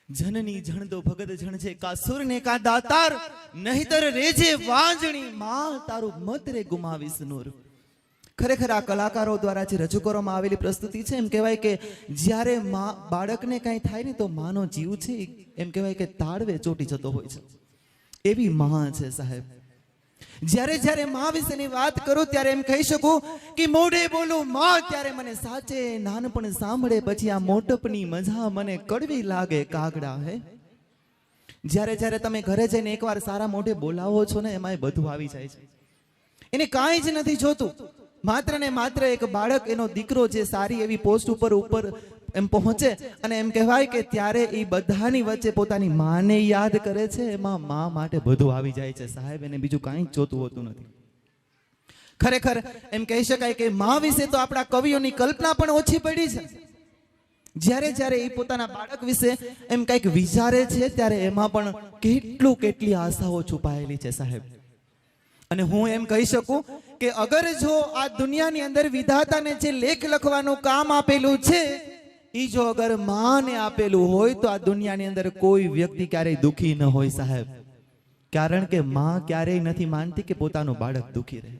जननी जन दो भगत जन छे कासुर ने का दातार नहीतर रेजे वांजणी मां तारू मत रे गुमावीस नूर। खरेखर आ कलाकारो द्वारा जे रजू करवामां आवेली प्रस्तुति छे एम कहेवाय के ज्यारे मां बाळकने काई थाय ने तो मानो जीव छे एम कहेवाय के ताळवे ચોટી જતો હોય છે એવી માં છે સાહેબ। જ્યારે જ્યારે માં વિશેની વાત કરું ત્યારે એમ કહી શકું કે મોઢે બોલું માં ત્યારે મને સાચે નાનપણ સાંભળે પછી આ મોટપની મજા મને કડવી લાગે કાગડા હે। જ્યારે જ્યારે તમે ઘરે જઈને એકવાર સારા મોઢે બોલાવો છો ને એમાંય બધું આવી જાય છે, એને કાંઈ જ નથી જોતું, માત્ર ને માત્ર એક બાળક એનો દીકરો જે સારી એવી પોસ્ટ ઉપર એમ પહોંચે અને એમ કહેવાય કે ત્યારે એ બધાની વચ્ચે પોતાની માને યાદ કરે છે, એમાં મા માટે બધું આવી જાય છે સાહેબ, એને બીજું કાંઈ જ જોતું હોતું નથી। ખરેખર એમ કહી શકાય કે મા વિશે તો આપણા કવિઓની કલ્પના પણ ઓછી પડી છે। જ્યારે જ્યારે એ પોતાના બાળક વિશે એમ કંઈક વિચારે છે ત્યારે એમાં પણ કેટલી આશાઓ છુપાયેલી છે સાહેબ। અને હું એમ કહી શકું કે અગર જો આ દુનિયાની અંદર વિધાતાને જે લેખ લખવાનું કામ આપેલું છે ઈ જો અગર માને આપેલું હોય તો આ દુનિયાની અંદર કોઈ વ્યક્તિ ક્યારેય દુખી ન હોય સાહેબ, કારણ કે માં ક્યારેય નથી માનતી કે પોતાનું બાળક દુખી રહે।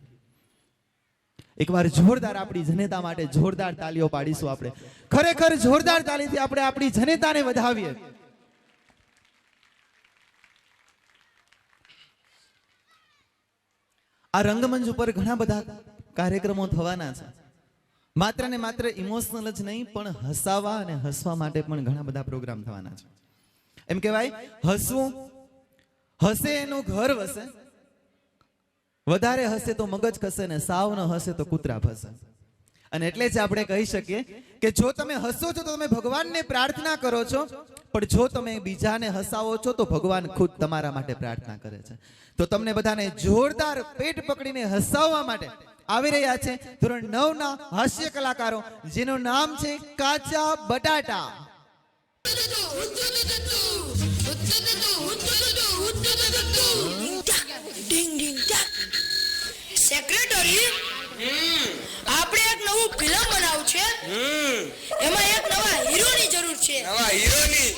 એકવાર જોરદાર આપણી જનતા માટે જોરદાર તાલીઓ પાડીશું આપણે, ખરેખર જોરદાર તાલીથી આપણે આપણી જનતાને વધાવીએ। આ રંગમંચ ઉપર ઘણા બધા કાર્યક્રમો થવાના છે, માત્ર ને માત્ર ઇમોશનલ જ નહીં પણ હસાવા અને હસવા માટે પણ ઘણા બધા પ્રોગ્રામ થવાના છે। એમ કહેવાય હસવું હસે એનું ઘર વસે, વધારે હસે તો મગજ ખસે ને સાવ ન હસે તો કૂતરા ફસે। અને એટલે જ આપણે કહી શકીએ કે જો તમે હસો છો તો તમે ભગવાનને પ્રાર્થના કરો છો, પણ જો તમે બીજાને હસાવો છો તો ભગવાન ખુદ તમારા માટે પ્રાર્થના કરે છે। તો તમને બધાને જોરદાર પેટ પકડીને હસાવવા માટે આવી રહ્યા છે ધોરણ 9 ના હાસ્ય કલાકારો, જેનું નામ છે કાચા બટાટા। સેક્રેટરી, આપણે એક નવું ફિલ્મ બનાવવું છે, એમાં એક નવા હીરોની જરૂર છે। નવા હીરોની?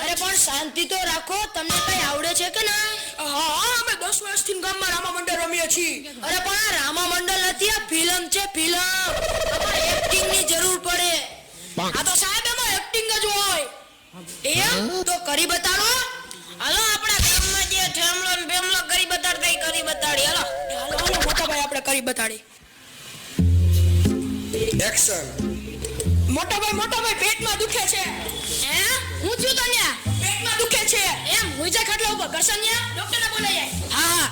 અરે પણ શાંતિ તો રાખો, તમને કઈ આવડે છે કે ના? હા, અમે 10 વર્ષથી ગામમાં રામા મંડળ રમીએ છીએ। અરે પણ આ રામા મંડળ નથી, આ ફિલ્મ છે ફિલ્મ, એક્ટિંગ ની જરૂર પડે। આ તો સાહેબ એમાં એક્ટિંગ જ હોય। એમ તો કરી બતાડો। હાલો આપણા ગામમાં જે ઠેમલો ને બેમલો કરી બતાડતા ઈ કરી બતાડી। હાલો હાલો મોટા ભાઈ આપણે કરી બતાડી। એક્શન। મોટા ભાઈ પેટમાં દુખે છે। હે હું છું તને પેટમાં દુખે છે એમ હું જા ખાટલા ઉપર કરસન્યા ડોક્ટરને બોલાય। હા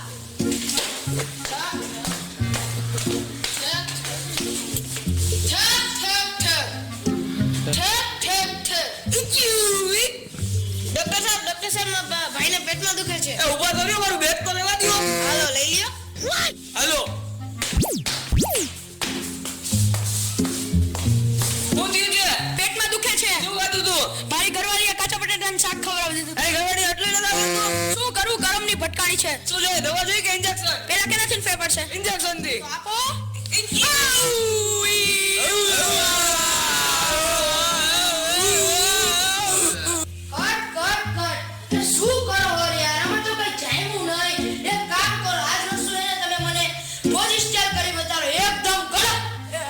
ડોક્ટર સાહેબ ભાઈને પેટમાં દુખે છે। એ ઊભા થયો, મારું બેગ તો લેવા દ્યો। હાલો લઈ લ્યો। હાલો હું થયું છે? પેટમાં દુખે છે। શું ખાધું તું? મારી ઘરવાળીએ કાચા બટાટાનું શાક ખવડાવી દીધું। એ ઘરવાળી આટલું નથી આવડતું? શું કરું, ગરમની ભટકાણી છે। શું જોઈએ, દવા જોઈએ કે ઇન્જેક્શન? પેલા કેનાથી ફેર પડશે? ઇન્જેક્શન થી। આપો। શું કરો હો યાર, આમાં તો કઈ જામ્યું નહીં। એક કામ કરો, આજ રસોઈને તમે મને પોઝિ સ્ટાઇલ કરી બતાડો, એકદમ કડક।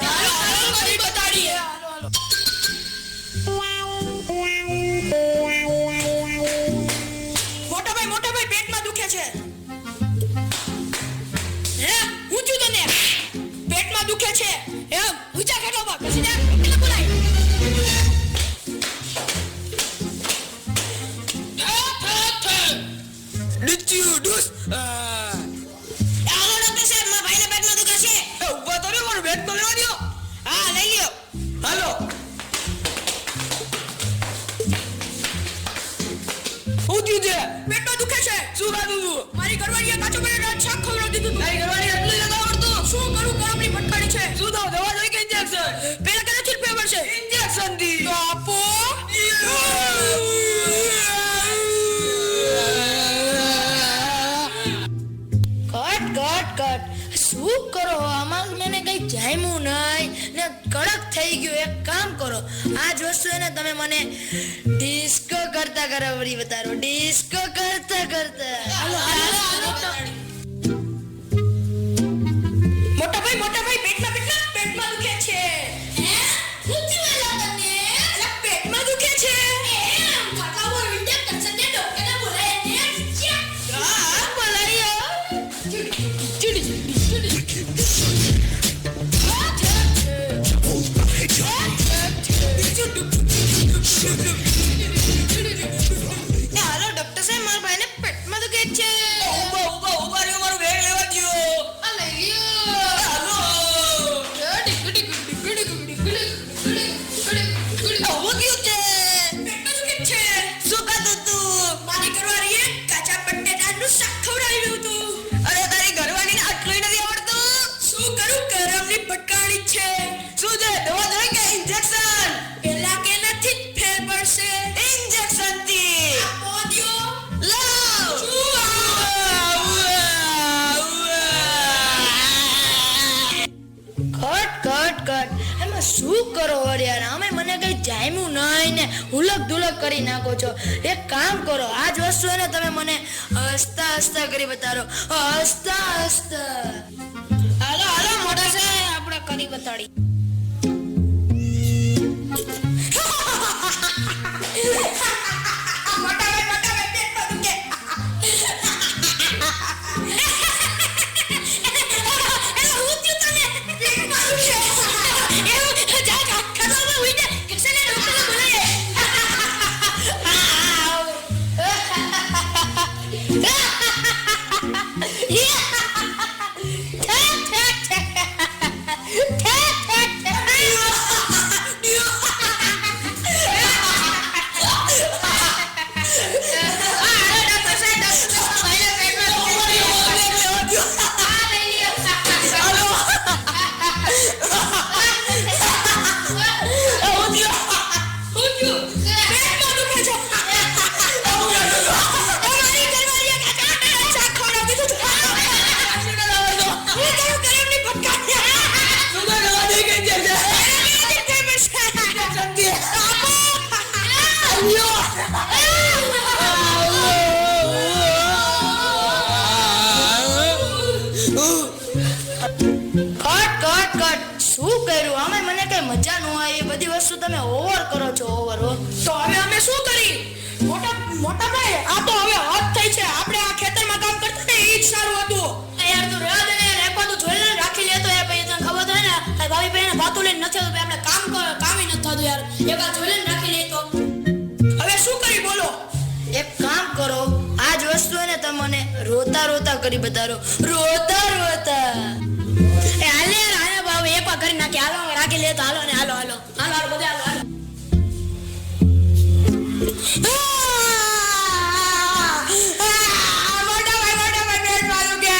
હાલો કરી બતાડીએ। મોટા ભાઈ પેટમાં દુખે છે। હે હું છું તને પેટમાં દુખે છે એમ ઊંચા ખેલો પર પછી ને એટલે બોલાય। ડીચ્યુ ડૂસ। હાલો ડોક્ટર સાહેબ મારા ભાઈને પેટમાં દુખે છે। એ ઊભા થયો, મારું બેગ તો લેવા દ્યો। હા લઈ લ્યો। હાલો હું થયું છે? પેટમાં દુખે છે। શું ખાધું તું? મારી ઘરવાળીએ કાચો બટાટાનું શાક ખવડાવી દીધું। તારી ઘરવાળી આટલું નથી આવડતું? શું કરું, ગરમની ભટકાણી છે। શું દઉં, દવા જોઈએ કે ઇન્જેક્શન? પેલા કેનાથી ફેર પડશે? ઇન્જેક્શન થી। તો આપો। કટ કટ કટ, શું કરો આમાં, મને કઈ જામ્યું નહીં ને કડક થઈ ગયું. એક કામ કરો, આ જ વસ્તુ એને તમે મને ડિસ્કો કરતા કરાવડી બતાડો. ડિસ્કો કરતા કરતા હાલો હાલો હાલો મોટા ભાઈ પેટમાં દુખે છે. હે શું થયું તને? અલા, પેટમાં દુખે છે. એમ ખાટલા પર વિંડે કરશે તે ડોક્ટરને બોલાય ને હા બોલાયો. હાલો ડોક્ટર સાહેબ, મારા ભાઈને પેટમાં દુખે છે. ઉભા રહ્યો, મારું બેગ લેવા દ્યો. આ લઈ લ્યો. હાલો. આવું કયું છે? પેટમાં દુખે છે. શું ખાધું તું? મારી ઘરવાળીએ કાચા બટેટાનું શાક ખવડાવ્યું હતું. અરે તારી ઘરવાળીને આટલું નથી આવડતું. શું કરું, ગરમની ભટકાણી છે. શું છે, દવા જોઈએ કે ઇન્જેક્શન? પેલા કે નથી જ ફેર પડશે. ઇન્જેક્શન થી આપો દ્યો. લાવ. કટ એમાં શું કરો યાર? અમે મને કઈ જામ્યું નહીં ને હુલક ધુલક કરી નાખો છો. એક કામ કરો, આ જ વસ્તુ એને તમે મને હસતા હસતા કરી બતાડો. હસતા હસતા હાલો હાલો મોટા સાહેબ, આપણે કરી બતાડી. મોટા ભાઈ પેટમાં દુખે. એલા હું થયું તને? પેટમાં દુખે. એવું જા ખાટલામાં ઉઈ જા. કિશને ડોક્ટરને બોલાય. કટ શું કર્યું? અમે મને કઈ મજા ન આવી. એ બધી વસ્તુ તમે ઓવર કરો છો, ઓવર. તો હવે અમે શું કરી? મોટા ભાઈ, આ તો હવે હદ થઈ છે. આપણે આ ખેતરમાં કામ કરતા ને એ જ સારું હતું. યાર તું રહેવા દે ને યાર. એકવાર તું જોઈ લે, રાખી લેતો યાર. પછી તને ખબર થાય ને આ ભાઈ ભાઈને ભાતું લઈને નથી થતું. આપણે કામી નથી થતું યાર. એકવાર જોઈ લે ને રાખી લે તો. હવે શું કરી બોલો? એક કામ કરો, આ જ વસ્તુ એને તમને રોતા રોતા કરી બતાડો. રોતા એ હાલે યાર, હાલે બાબુ એકવાર કરી નાખી. હાલો રાખી લે તો હાલો ને હાલો હાલો હાલો હાલો બધા હાલો હાલો. મોટા ભાઈ પેટમાં દુખે.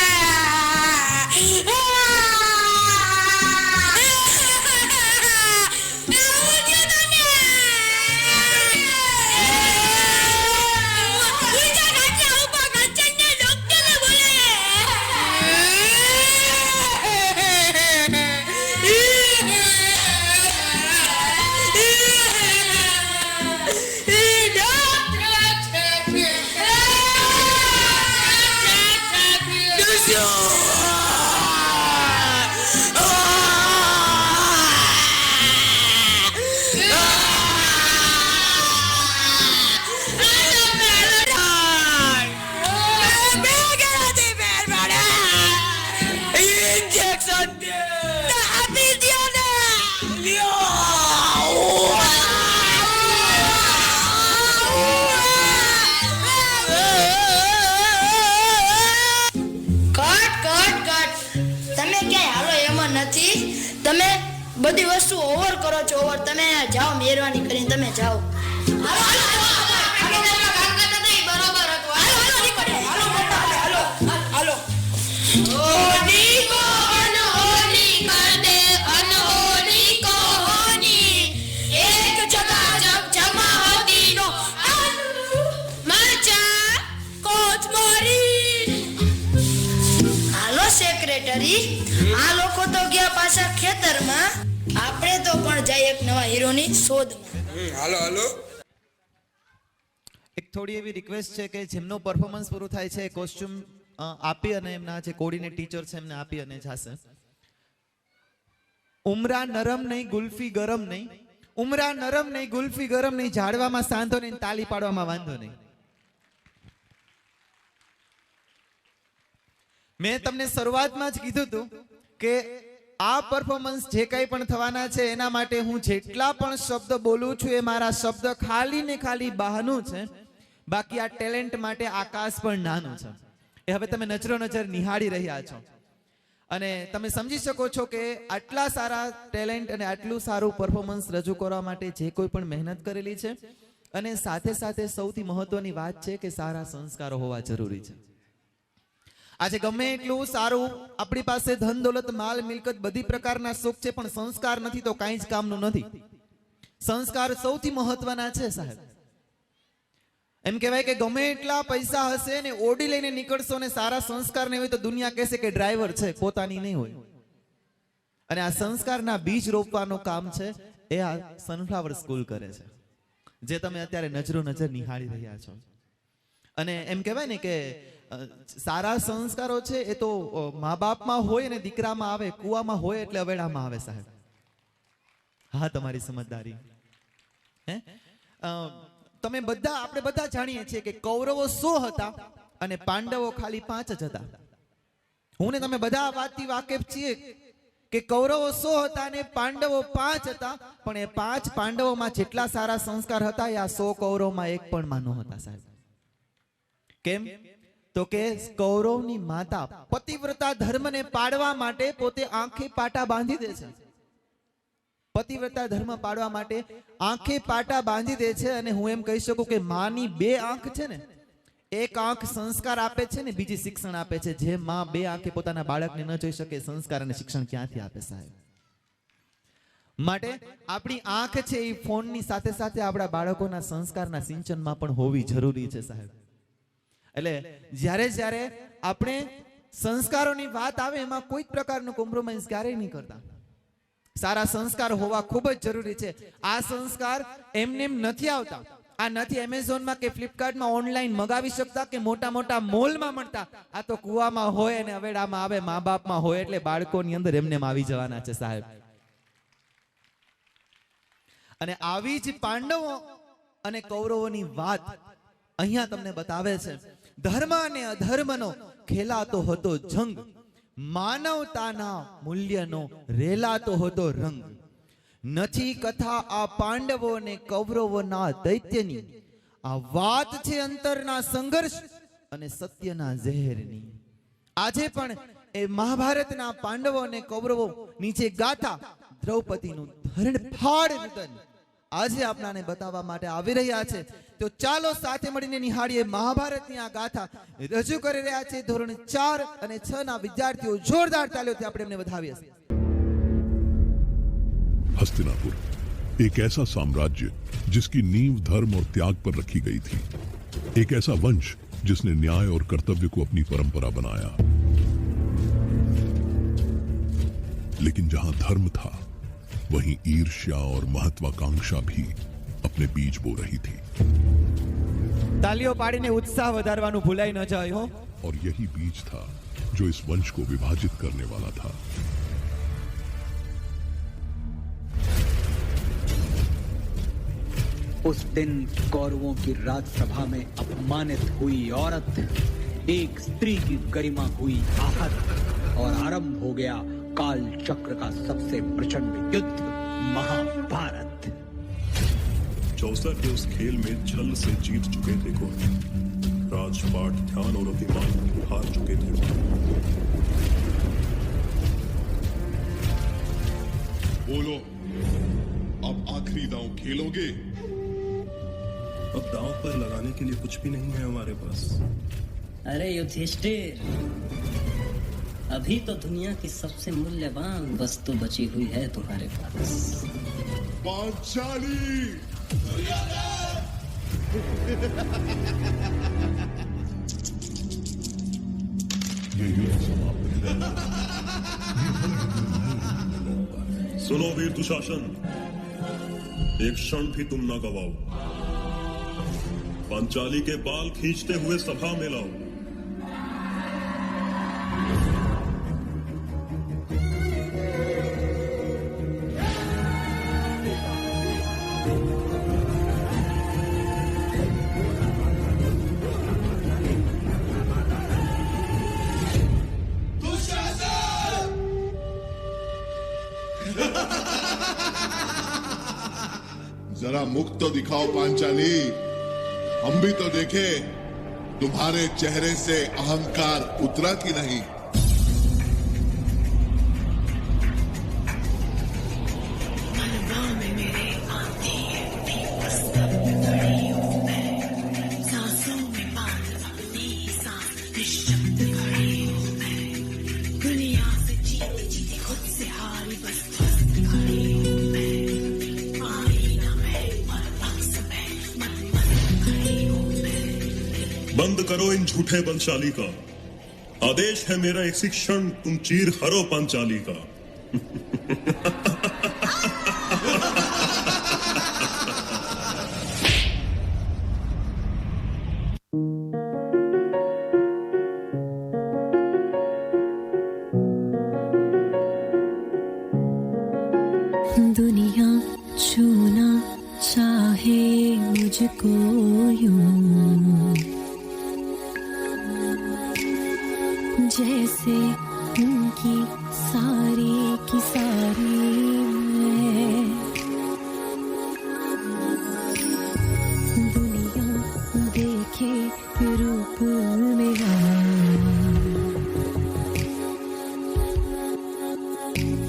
તમે બધી વસ્તુ ઓવર કરો છો, ઓવર. તમે જાઓ, મહેરબાની કરીને તમે જાઓ. હાલો હાલો બરોબર હતું. હાલો હાલો નીકળે. હાલો મોટા ભાઈ, હાલો હાલો. હોલી કો અનહોલી કર દે, અનહોલી કો હોલી. એક જગા જબ જમા હોતી નો મરચા કોથમરી. હાલો સેક્રેટરી, આ લોકો તો ગયા પાછા ખેતરમાં. આપણે તો પણ જઈએ એક નવા હીરોની શોધમાં. હાલો હાલો. એક થોડી એવી રિક્વેસ્ટ છે કે જેમનો પરફોર્મન્સ પૂરું થાય છે કોસ્ચ્યુમ આપી અને એમના જે કોર્ડિનેટ ટીચર છે એમને આપી અને જશે. ઉમરા નરમ નહીં ગુલ્ફી ગરમ નહીં, ઉમરા નરમ નહીં ગુલ્ફી ગરમ નહીં, ઝાડવામાં સાંધો નહીં, તાલી પાડવામાં વાંધો નહીં. મેં તમને શરૂઆતમાં જ કીધું હતું કે આ પરફોર્મન્સ જે કંઈ પણ થવાના છે એના માટે હું જેટલા પણ શબ્દ બોલું છું એ મારા શબ્દ ખાલી ને ખાલી બહાનું છે. બાકી આ ટેલેન્ટ માટે આકાશ પણ નાનું છે. એ હવે તમે નજરો નજર નિહાળી રહ્યા છો અને તમે સમજી શકો છો કે આટલા સારા ટેલેન્ટ અને આટલું સારું પરફોર્મન્સ રજૂ કરવા માટે જે કોઈ પણ મહેનત કરેલી છે. અને સાથે સાથે સૌથી મહત્વની વાત છે કે સારા સંસ્કારો હોવા જરૂરી છે. આજે ગમે એટલું સારું આપણી પાસે ધન દોલત માલ મિલકત બધી પ્રકારના સુખ છે, પણ સંસ્કાર નથી તો કાંઈ જ કામનું નથી. સંસ્કાર સૌથી મહત્વના છે સાહેબ. એમ કહેવાય કે ગમે એટલા પૈસા હશે ને ઓડી લઈને નીકળશો ને સારા સંસ્કાર નહીં હોય તો દુનિયા કહેશે કે ડ્રાઈવર છે, પોતાની નહીં હોય. અને આ સંસ્કારના બીજ રોપવાનું કામ છે એ આ સનફ્લાવર સ્કૂલ કરે છે, જે તમે અત્યારે નજરો નજર નિહાળી રહ્યા છો. અને એમ કહેવાય ને કે સારા સંસ્કારો છે એ તો મા બાપમાં હોય ને દીકરામાં આવે, કુવામાં હોય એટલે અવેડામાં આવે સાહેબ. હા, તમારી સમજદારી. હે તમે બધા આપણે બધા જાણીએ છીએ કે કૌરવો 100 હતા અને પાંડવો ખાલી 5 જ હતા. હું ને તમે બધા વાતથી વાકેફ છીએ કે કૌરવો 100 હતા અને પાંડવો 5 હતા, પણ એ 5 પાંડવોમાં જેટલા સારા સંસ્કાર હતા એ આ 100 કૌરવમાં એક પણ માં ન હતા સાહેબ. કેમ? તો કે કૌરવની માતા પતિવ્રતા ધર્મને પાડવા માટે પોતે આંખે પાટા બાંધી દે છે. પતિવ્રતા ધર્મ પાડવા માટે આંખે પાટા બાંધી દે છે. અને હું એમ કહી શકું કે માની 2 આંખ છે ને, એક આંખ સંસ્કાર આપે છે ને બીજી શિક્ષણ આપે છે. જે માં 2 આંખે પોતાના બાળકને ન જોઈ શકે, સંસ્કાર અને શિક્ષણ ક્યાંથી આપે સાહેબ? માટે આપણી આંખ છે એ ફોનની સાથે સાથે આપણા બાળકોના સંસ્કારના સિંચનમાં પણ હોવી જરૂરી છે સાહેબ. એટલે જ્યારે આપણે સંસ્કારોની વાત આવે એમાં કોઈ પ્રકારનું કોમ્પ્રોમાઇઝ ક્યારેય નહીં કરતા. સારા સંસ્કાર હોવા ખૂબ જ જરૂરી છે. આ સંસ્કાર એમને નથી આવતા. આ નથી એમેઝોનમાં કે ફ્લિપકાર્ટમાં ઓનલાઈન મગાવી શકતા કે મોટા મોટા મોલમાં મળતા. આ તો કુવામાં હોય અને અવેડામાં આવે, મા બાપમાં હોય એટલે બાળકોની અંદર એમને આવી જવાના છે સાહેબ. અને આવી જ પાંડવો અને કૌરવોની વાત અહીંયા તમને બતાવે છે. ધર્મ અને અધર્મનો ખેલાતો હતો જંગ, માનવતાના મૂલ્યનો રેલાતો હતો રંગ. નથી કથા આ પાંડવો અને કૌરવોના દૈત્યની, આ વાત છે અંતરના સંઘર્ષ અને સત્યના ઝેરની. આજે પણ એ મહાભારતના પાંડવો અને કૌરવો નીચે ગાથા દ્રૌપદીનું ધરણફાડ રુદન આજે આપણાને બતાવવા માટે આવી રહ્યા છે. તો ચાલો સાથે મળીને નિહાળીએ મહાભારતની આ ગાથા. રજૂ કરી રહ્યા છે ધોરણ 4 અને 6 ના વિદ્યાર્થીઓ. જોરદાર તાળીઓથી આપણે એમને વધાવીએ. हस्तिनापुर एक ऐसा साम्राज्य जिसकी नींव धर्म और त्याग पर रखी गई थी. एक ऐसा वंश जिसने न्याय और कर्तव्य को अपनी परंपरा बनाया. लेकिन जहां धर्म था वहीं ईर्ष्या और महत्वाकांक्षा भी अपने बीज बो रही थी. તાલીઓ પાડીને ઉત્સાહ વધારવાનું ભૂલાઈ ન જાય હો. और यही बीज था जो इस वंश को विभाजित करने वाला था. उस दिन कौरवों की राजसभा में अपमानित हुई औरत, एक स्त्री की गरिमा हुई आहत और आरंभ हो गया काल चक्र का सबसे प्रचंड युद्ध, महाभारत. चौसर के उस खेल में छल से जीत चुके थे कौन, राजपाट ध्यान और अभिमान हार चुके थे. बोलो, अब आखिरी दांव खेलोगे? अब दांव पर लगाने के लिए कुछ भी नहीं है हमारे पास. अरे युधिष्ठिर, अभी तो दुनिया की सबसे मूल्यवान वस्तु बची हुई है तुम्हारे पास. पांचाली! ये युद्ध समाप्त है. सुनो वीर दुशासन, एक क्षण भी तुम ना गवाओ। पांचाली के बाल खींचते हुए सभा में लाओ। जरा मुख तो दिखाओ पांचाली, हम भी तो देखे तुम्हारे चेहरे से अहंकार उतरा कि नहीं। बंद करो इन झूठे बलशाली का। आदेश है मेरा, इसी क्षण तुम चीर हरो पांचाली का। दुनिया छूना चाहे मुझको यूं, जैसे उनकी सारी की सारी मैं। दुनिया देखे रूप मेरा,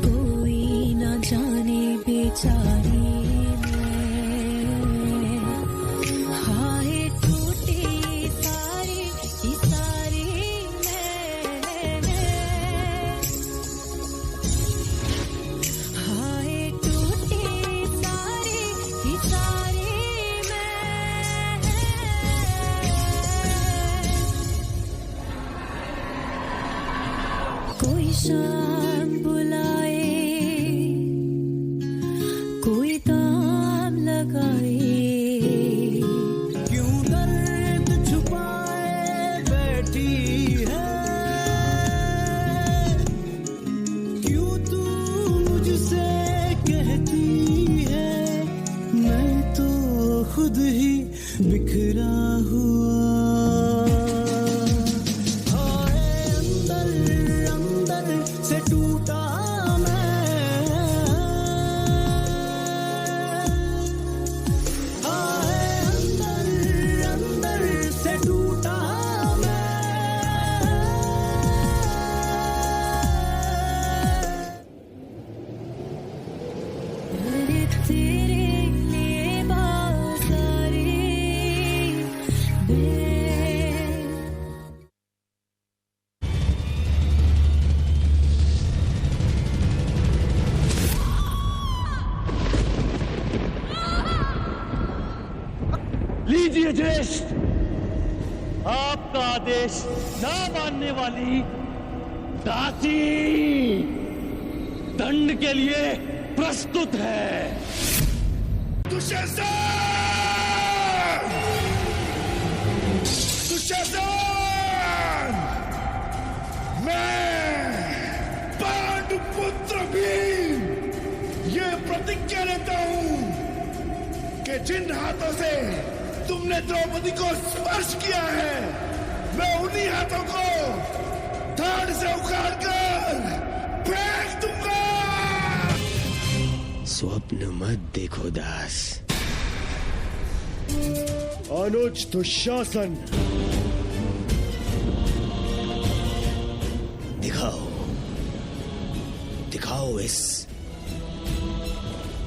कोई ना जाने बेचारी मैं। हाय टूटी सारी की सारी कोई शाम बुलाए, कोई दाम लगाए, क्यों दर्द छुपाए बैठी है, क्यों तू मुझसे कहती है मैं तो खुद ही बिखरा हुआ। से टूटा मैं, अंदर अंदर से टूटा मैं। तेरे लिए बाज़ारी लीजिए ज्येष्ठ, आपका आदेश ना मानने वाली दासी दंड के लिए प्रस्तुत है। दुशासन! दुशासन! मैं पांडुपुत्र भीम ये प्रतिज्ञा लेता हूं कि जिन हाथों से तुमने द्रौपदी को स्पर्श किया है, मैं उन्हीं हाथों को धड़ से उखाड़कर फेंक दूंगा। स्वप्न मत देखो दास। अनुज दुशासन, दिखाओ दिखाओ इस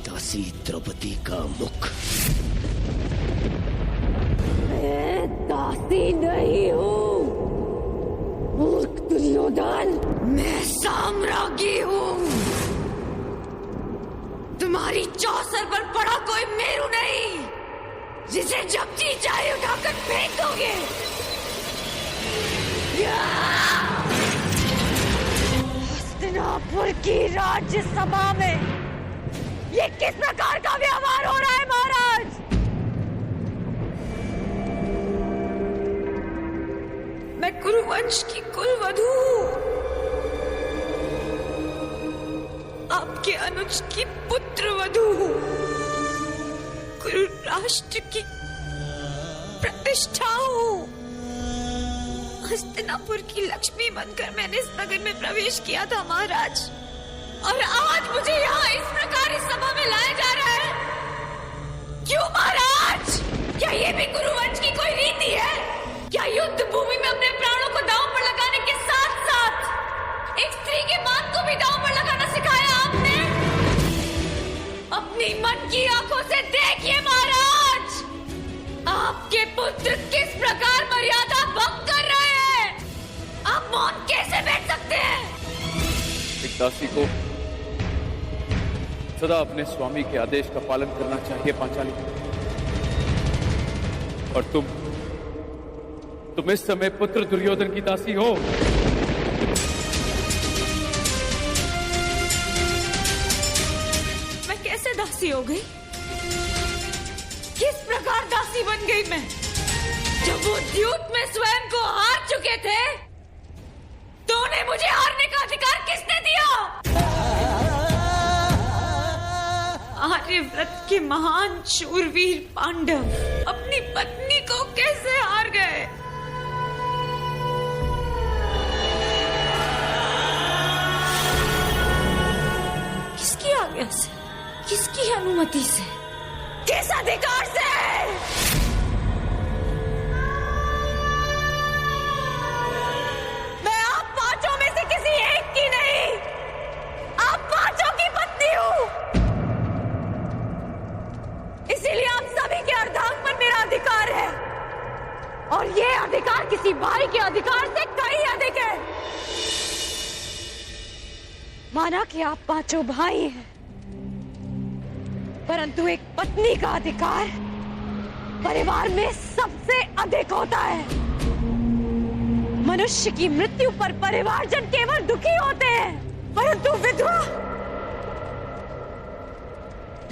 दासी द्रौपदी का मुख। मैं दासी नहीं हूँ मूर्ख दुर्योधन, मैं साम्राज्ञी हूँ। तुम्हारी चौसर पर पड़ा कोई मेरू नहीं जिसे जब जी चाहे उठाकर फेंक दोगे। हस्तिनापुर की राज्यसभा में ये किस प्रकार का व्यवहार हो रहा है महाराज? मैं कुरुवंश की कुलवधू हूं, आपके अनुज की पुत्र वधू हूं, कुरु राष्ट्र की प्रतिष्ठा हूं। हस्तिनापुर की लक्ष्मी बनकर मैंने इस नगर में प्रवेश किया था महाराज, और आज मुझे यहाँ इस प्रकार इस सभा में लाया जा रहा है। क्यों महाराज? क्या ये भी कुरुवंश की कोई रीति है? क्या युद्ध भूमि में अपने प्राणों को दांव पर लगाने के साथ साथ एक स्त्री के मान को भी दांव पर लगाना सिखाया आपने? अपनी मन की आंखों से देखिए महाराज, आपके पुत्र किस प्रकार मर्यादा भंग कर रहे हैं। आप मौन कैसे बैठ सकते हैं? एक दासी को सदा अपने स्वामी के आदेश का पालन करना चाहिए पांचाली, और तुम इस समय पुत्र दुर्योधन की दासी हो। मैं कैसे दासी हो गई? किस प्रकार दासी बन गई मैं? जब वो द्यूत में स्वयं को हार चुके थे तो उन्हें मुझे हारने का अधिकार किसने दिया? आर्यव्रत के महान शूरवीर पांडव अपनी पत्नी को कैसे हार गए? किसकी आज्ञा से, किसकी अनुमति से, किस अधिकार से? मैं आप पांचों में से किसी एक की नहीं, आप पांचों की पत्नी हूं। इसीलिए आप सभी के अर्धांग पर मेरा अधिकार है, और ये अधिकार किसी भाई के अधिकार से कहीं अधिक है। माना कि आप पांचों भाई हैं, परंतु एक पत्नी का अधिकार परिवार में सबसे अधिक होता है। मनुष्य की मृत्यु पर परिवारजन केवल दुखी होते हैं, परंतु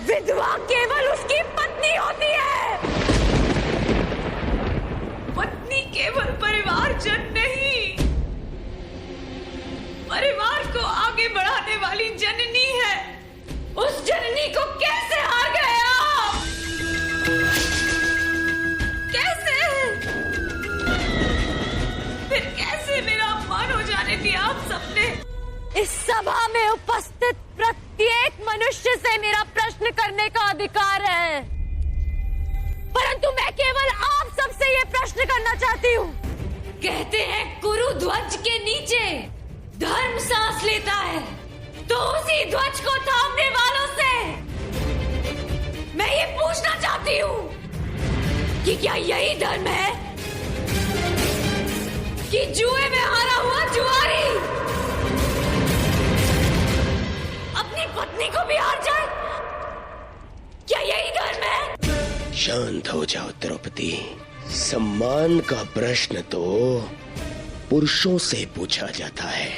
विधवा केवल उसकी पत्नी होती है। पत्नी केवल परिवारजन नहीं, परिवार को आगे बढ़ाने वाली जननी है। उस जननी को कैसे हार गए आप? कैसे? फिर कैसे मेरा अपमान हो जाने दिया आप सबने? इस सभा में उपस्थित प्रत्येक मनुष्य से मेरा प्रश्न करने का अधिकार है, परंतु मैं केवल आप सबसे ये प्रश्न करना चाहती हूँ। कहते हैं कुरु ध्वज के नीचे धर्म सांस लेता है, तो उसी ध्वज को थामने वालों से मैं ये पूछना चाहती हूँ कि क्या यही धर्म है कि जुए में हारा हुआ जुआरी अपनी पत्नी को भी हार जाए? क्या यही धर्म है? शांत हो जाओ द्रौपदी। सम्मान का प्रश्न तो पुरुषों से पूछा जाता है।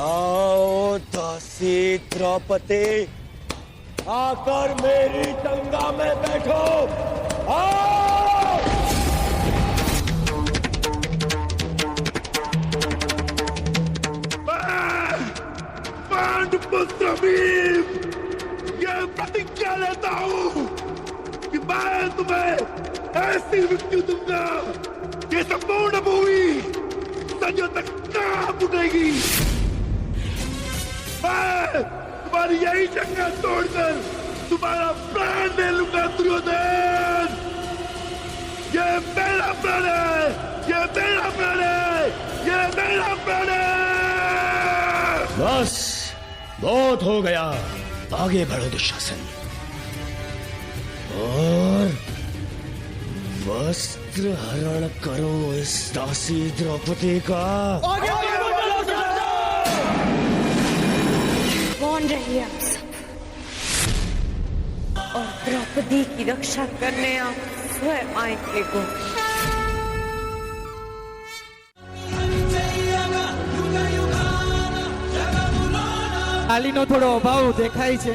आओ दासी द्रौपदी, आकर मेरी गंगा में बैठो। आओ! पांडुपुत्र भीम, ये प्रतिज्ञा लेता हूँ कि मैं तुम्हें ऐसी मृत्यु दूंगा कि संपूर्ण भूमि सदियों तक कांप उठेगी। मैं तुम्हारी यही शंका तोड़कर तुम्हारा प्राण ले लूंगा दुर्योधन। ये मेरा प्राण है, ये मेरा प्राण है, ये मेरा प्राण है। बस बहुत हो गया, आगे बढ़ो दुशासन, और वस्त्र हरण करो इस दासी द्रौपदी का। कौन रहिए आप सब, और द्रौपदी की रक्षा करने आप स्वयं आएंगे को। થાળીનો થોડો અભાવ દેખાય છે.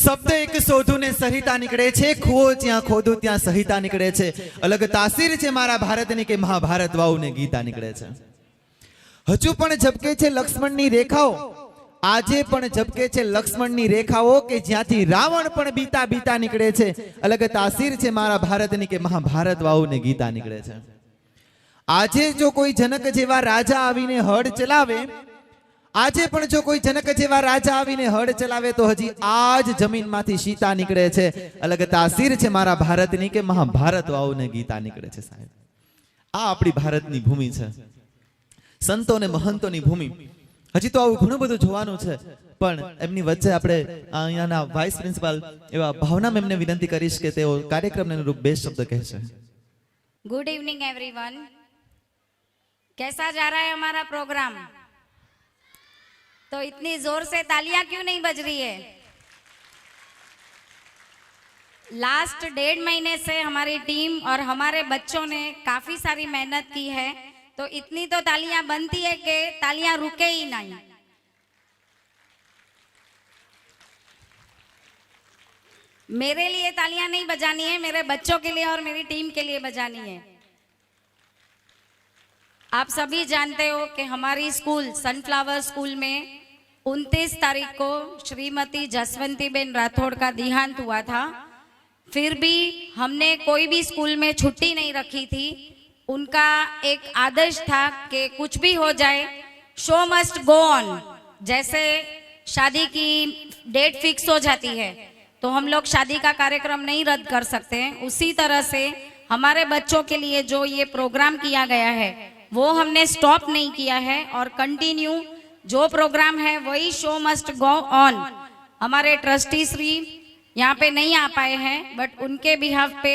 શબ્દ એક શોધું ને સહિતા નીકળે છે, ખુઓ જ્યાં ખોદું ત્યાં સહિતા નીકળે છે. અલગ તાસીર છે મારા ભારતની કે મહાભારત વાવ ને ગીતા નીકળે છે. હજુ પણ ઝબકે છે લક્ષ્મણની રેખાઓ, આજે પણ ઝબકે છે લક્ષ્મણની રેખાઓ કે જ્યાંથી રાવણ પણ બીતા બીતા નીકળે છે. અલગ તાસીર છે મારા ભારતની કે મહાભારત વાવ ને ગીતા નીકળે છે. આજે જો કોઈ જનક જેવા રાજા આવીને હળ ચલાવે, આજે પણ જો કોઈ જનક જેવા રાજા આવીને હળ ચલાવે તો હજી આજ જમીનમાંથી સીતા નીકળે છે. અલગ તાસીર છે મારા ભારતની કે મહાભારત વાવને ગીતા નીકળે છે. સાહેબ, આ આપણી ભારતની ભૂમિ છે, સંતો અને મહંતોની ભૂમિ. હજી તો આવું ઘણું બધું જોવાનું છે, પણ એમની વચ્ચે આપણે અહીંયાના વાઇસ પ્રિન્સિપાલ એવા ભાવના મેમને વિનંતી કરીશ કે તેઓ કાર્યક્રમને અનુરૂપ બે શબ્દ કહેશે. Good evening everyone. कैसा जा रहा है हमारा प्रोग्राम? तो इतनी जोर से तालियां क्यों नहीं बज रही है? लास्ट 1.5 महीने से हमारी टीम और हमारे बच्चों ने काफी सारी मेहनत की है, तो इतनी तो तालियां बनती है कि तालियां रुके ही नहीं. मेरे लिए तालियां नहीं बजानी है, मेरे बच्चों के लिए और मेरी टीम के लिए बजानी है. आप सभी जानते हो कि हमारी स्कूल सनफ्लावर स्कूल में 29 तारीख को श्रीमती जसवंतीबेन राठौड़ का देहांत हुआ था. फिर भी हमने कोई भी स्कूल में छुट्टी नहीं रखी थी. उनका एक आदर्श था कि कुछ भी हो जाए, शो मस्ट गो ऑन. जैसे शादी की डेट फिक्स हो जाती है तो हम लोग शादी का कार्यक्रम नहीं रद्द कर सकते, उसी तरह से हमारे बच्चों के लिए जो ये प्रोग्राम किया गया है वो हमने स्टॉप नहीं किया है और कंटिन्यू जो प्रोग्राम है वही शो मस्ट गो ऑन. हमारे ट्रस्टी श्री यहाँ पे नहीं आ पाए हैं, बट उनके बिहाफ पे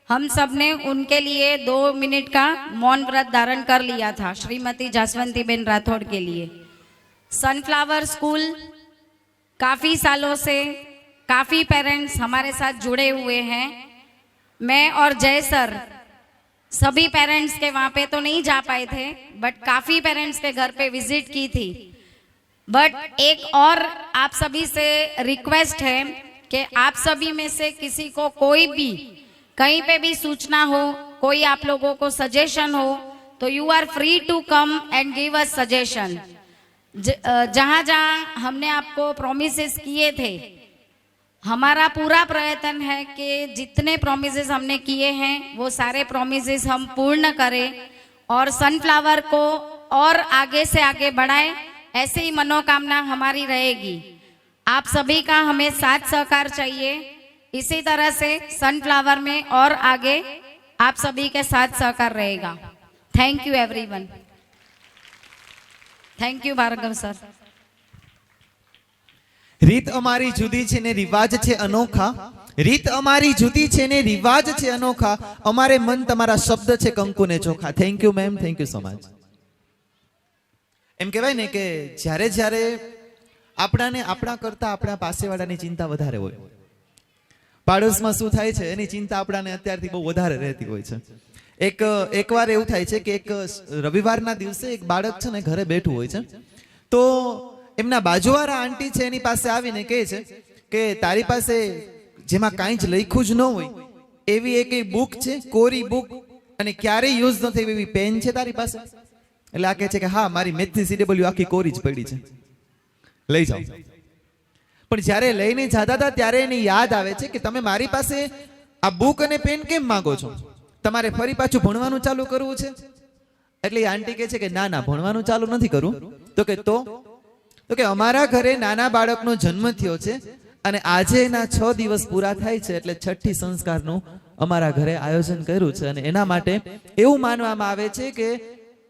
हम सब ने उनके लिए 2 मिनट का मौन व्रत धारण कर लिया था श्रीमती जसवंतीबेन राठौड़ के लिए. सनफ्लावर स्कूल काफ़ी सालों से काफ़ी पेरेंट्स हमारे साथ जुड़े हुए हैं. मैं और जय सर सभी पेरेंट्स के वहाँ पे तो नहीं जा पाए थे, बट काफ़ी पेरेंट्स के घर पे विजिट की थी. बट एक और आप सभी से रिक्वेस्ट है कि आप सभी में से किसी को कोई भी कहीं पे भी सूचना हो, कोई आप लोगों को सजेशन हो, तो you are free to come and give us suggestion. जहाँ जहाँ हमने आपको प्रोमिसेस किए थे, हमारा पूरा प्रयत्न है कि जितने प्रोमिसेस हमने किए हैं वो सारे प्रोमिसेस हम पूर्ण करें और सनफ्लावर को और आगे से आगे बढ़ाएं, ऐसे ही मनोकामना हमारी रहेगी. आप सभी का हमें साथ सहकार चाहिए. इसी तरह से सनफ्लावर में और आगे आप सभी के साथ सहकार रहेगा. Thank you everyone. Thank you Bhargav sir. રીત અમારી જુદી છે ને રિવાજ છે અનોખા, રીત અમારી જુદી છે ને રિવાજ છે અનોખા, અમારે મન તમારા શબ્દ છે કંકુ ને ચોખા. Thank you ma'am, thank you so much. એમ કહેવાય ને કે જ્યારે જ્યારે આપણાને આપણા કરતા આપણા પાસેવાળાની ચિંતા વધારે હોય, પાડોશમાં શું થાય છે એની ચિંતા આપણાને અત્યારથી બહુ વધારે રહેતી હોય છે. એકવાર એવું થાય છે કે એક રવિવારના દિવસે એક બાળક છે ને ઘરે બેઠું હોય છે, તો એમના બાજુવાળા આંટી છે એની પાસે આવીને કહે છે કે તારી પાસે જેમાં કાંઈ જ લખ્યું જ ન હોય એવી એક બુક છે, કોરી બુક, અને ક્યારેય યુઝ ન થઈ એવી પેન છે તારી પાસે? એટલે આ કહે છે કે હા, મારી મેથની CW આખી કોરી જ પડી છે, લઈ જાઓ. પણ જ્યારે લઈને જતા હતા ત્યારે એને યાદ આવે છે કે તમે મારી પાસે આ બુક અને પેન કેમ માંગો છો? તમારે ફરી પાછું ભણવાનું ચાલુ કરવું છે? એટલે એ આંટી કહે છે કે ના ના, ભણવાનું ચાલુ નથી કરવું. તો કે અમારા ઘરે નાના બાળકનો જન્મ થયો છે અને આજે એના 6 દિવસ પૂરા થાય છે, એટલે છઠ્ઠી સંસ્કારનું અમારા ઘરે આયોજન કર્યું છે. અને એના માટે એવું માનવામાં આવે છે કે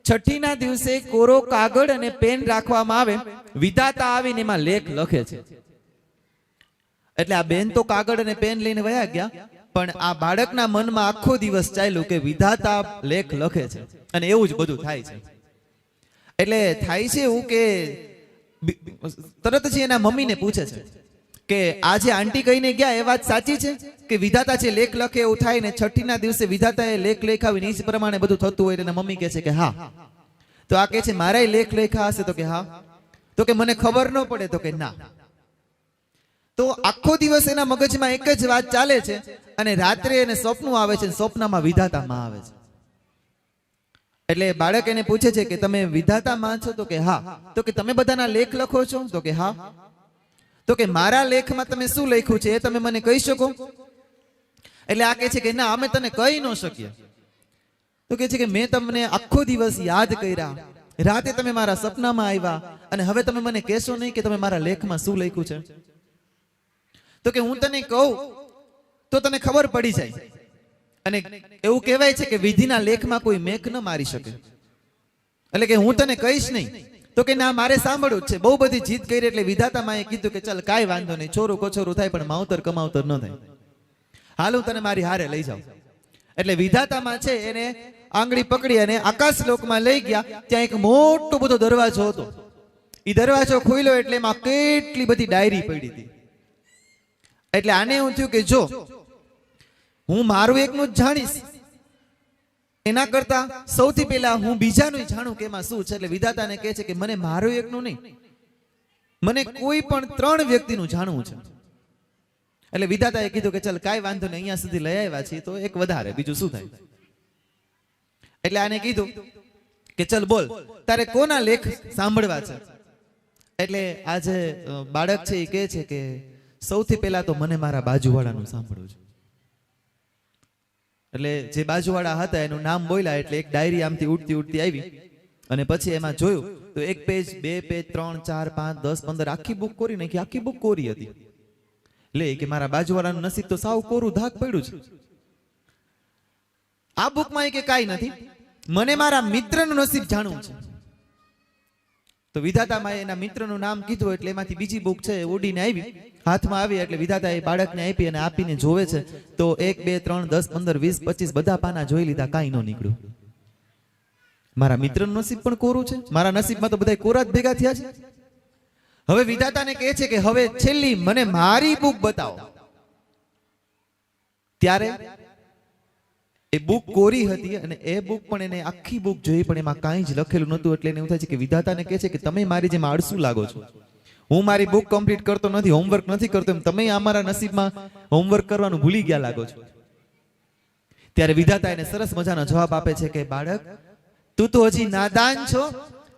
છઠ્ઠીના દિવસે કોરો કાગળ અને પેન રાખવામાં આવે, વિધાતા આવીને એમાં લેખ લખે છે. એટલે આ બેન તો કાગળ અને પેન લઈને વયા ગયા, પણ આ બાળકના મનમાં આખો દિવસ ચાલ્યું કે વિધાતા લેખ લખે છે અને એવું જ બધું થાય છે. એટલે થાય છે એવું કે તરત જ એના મમ્મીને પૂછે છે કે આજે આંટી કહીને ગયા એ વાત સાચી છે કે વિધાતા છે લેખ લખે એવું થાય ને છઠ્ઠીના દિવસે વિધાતાએ લેખ લખાવીને એ પ્રમાણે બધું થતું હોય. એના મમ્મી કહે છે કે હા. તો આ કહે છે મારાય લેખ લખ્યા હશે? તો કે હા. તો કે મને ખબર ન પડે? તો કે ના. તો આખો દિવસ એના મગજમાં એક જ વાત ચાલે છે અને રાત્રે એને સ્વપ્ન આવે છે, સ્વપ્નમાં વિધાતામાં આવે છે. એટલે બાળક એને પૂછે છે કે તમે વિધાતામાં છો? તો કે હા. તો કે તમે બધાના લેખ લખો છો? તો કે હા. તો કે મારા લેખમાં તમે શું લખ્યું છે એ તમે મને કહી શકો? એટલે આ કહે છે કે ના, અમે તને કહી ન શકીએ. તો કહે છે કે મેં તમને આખો દિવસ યાદ કર્યા, રાતે તમે મારા સપનામાં આવ્યા અને હવે તમે મને કહેશો નહીં કે તમે મારા લેખમાં શું લખ્યું છે? તો કે હું તને કહું તો તને ખબર પડી જાય. અને એવું કહેવાય છે કે વિધિના લેખમાં કોઈ મેક ન મારી શકે. એટલે કે હું તને કહીશ નહીં. તો કે ના, મારે સાંભળવું જ છે. બહુ બધી જીદ કરી એટલે વિધાતા માએ કીધું કે ચાલ કાંઈ વાંધો નહીં, છોરું કછોરું થાય પણ માવતર કમાવતર ન થાય. હાલ હું તને મારી હારે લઈ જાઉં. એટલે વિધાતામાં છે એને આંગળી પકડી અને આકાશ લોકમાં લઈ ગયા. ત્યાં એક મોટો બધો દરવાજો હતો. એ દરવાજો ખોલ્યો એટલે એમાં કેટલી બધી ડાયરી પડી હતી. એટલે આને એવું થયું કે જો હું મારું એકનું જ જાણીશ એના કરતા સૌથી પહેલા હું બીજાનું જાણું કે એમાં શું છે. એટલે વિધાતાને કહે છે કે મને મારું એકનું નહીં, મને કોઈ પણ 3 વ્યક્તિનું જાણવું છે. એટલે વિધાતાએ કીધું કે ચાલ કાંઈ વાંધો નહીં, અહીંયા સુધી લઈ આવ્યા છીએ તો એક વધારે, બીજું શું થાય. એટલે આને કીધું કે ચાલ બોલ તારે કોના લેખ સાંભળવા છે. એટલે આ જે બાળક છે એ કહે છે કે સૌથી પહેલા તો મને મારા બાજુવાળાનું સાંભળવું છે. એટલે જે બાજુવાળા હતા એનું નામ બોલ્યા એટલે એક ડાયરી આમથી ઉડતી ઉડતી આવી અને પછી એમાં જોયું તો 1 પેજ 2 પેજ 3 4 5 10 15 આખી બુક કોરી નાખી. આખી બુક કોરી હતી. લે કે મારા બાજુવાળાનું નસીબ તો સાવ કોરું ધાક પડ્યું છે. આ બુકમાં કે કાંઈ નથી, મને મારા મિત્રનું નસીબ જાણવું છે. તો વિધાતામાં એના મિત્રનું નામ કીધું એટલે એમાંથી બીજી બુક છે ઉડીને આવી, હાથમાં આવી. એટલે વિધાતાએ બાળકને આપી અને આપીને જોવે છે તો 1 2 3 10 15 20 25 બધા પાના જોઈ લીધા, કાંઈ ન નીકળ્યું. મારા મિત્રનું નસીબ પણ કોરું છે, મારા નસીબમાં તો બધા કોરા જ ભેગા થયા છે. હવે વિધાતાને કહે છે કે હવે છેલ્લી મને મારી બુક બતાવો. ત્યારે એ બુક કોરી હતી અને એ બુક પણ એને આખી બુક જોઈ પણ એમાં કાંઈ જ લખેલું નહોતું. એટલે એને એવું થાય છે કે વિધાતાને કહે છે કે તમે મારી જેમ આળસુ લાગો છો. હું મારી બુક કમ્પ્લીટ કરતો નથી, હોમવર્ક નથી કરતો, એમ તમે અમારા નસીબમાં હોમવર્ક કરવાનું ભૂલી ગયા લાગો છો. ત્યારે વિધાતા એને સરસ મજાનો જવાબ આપે છે કે બાળક તું તો હજી નાદાન છો.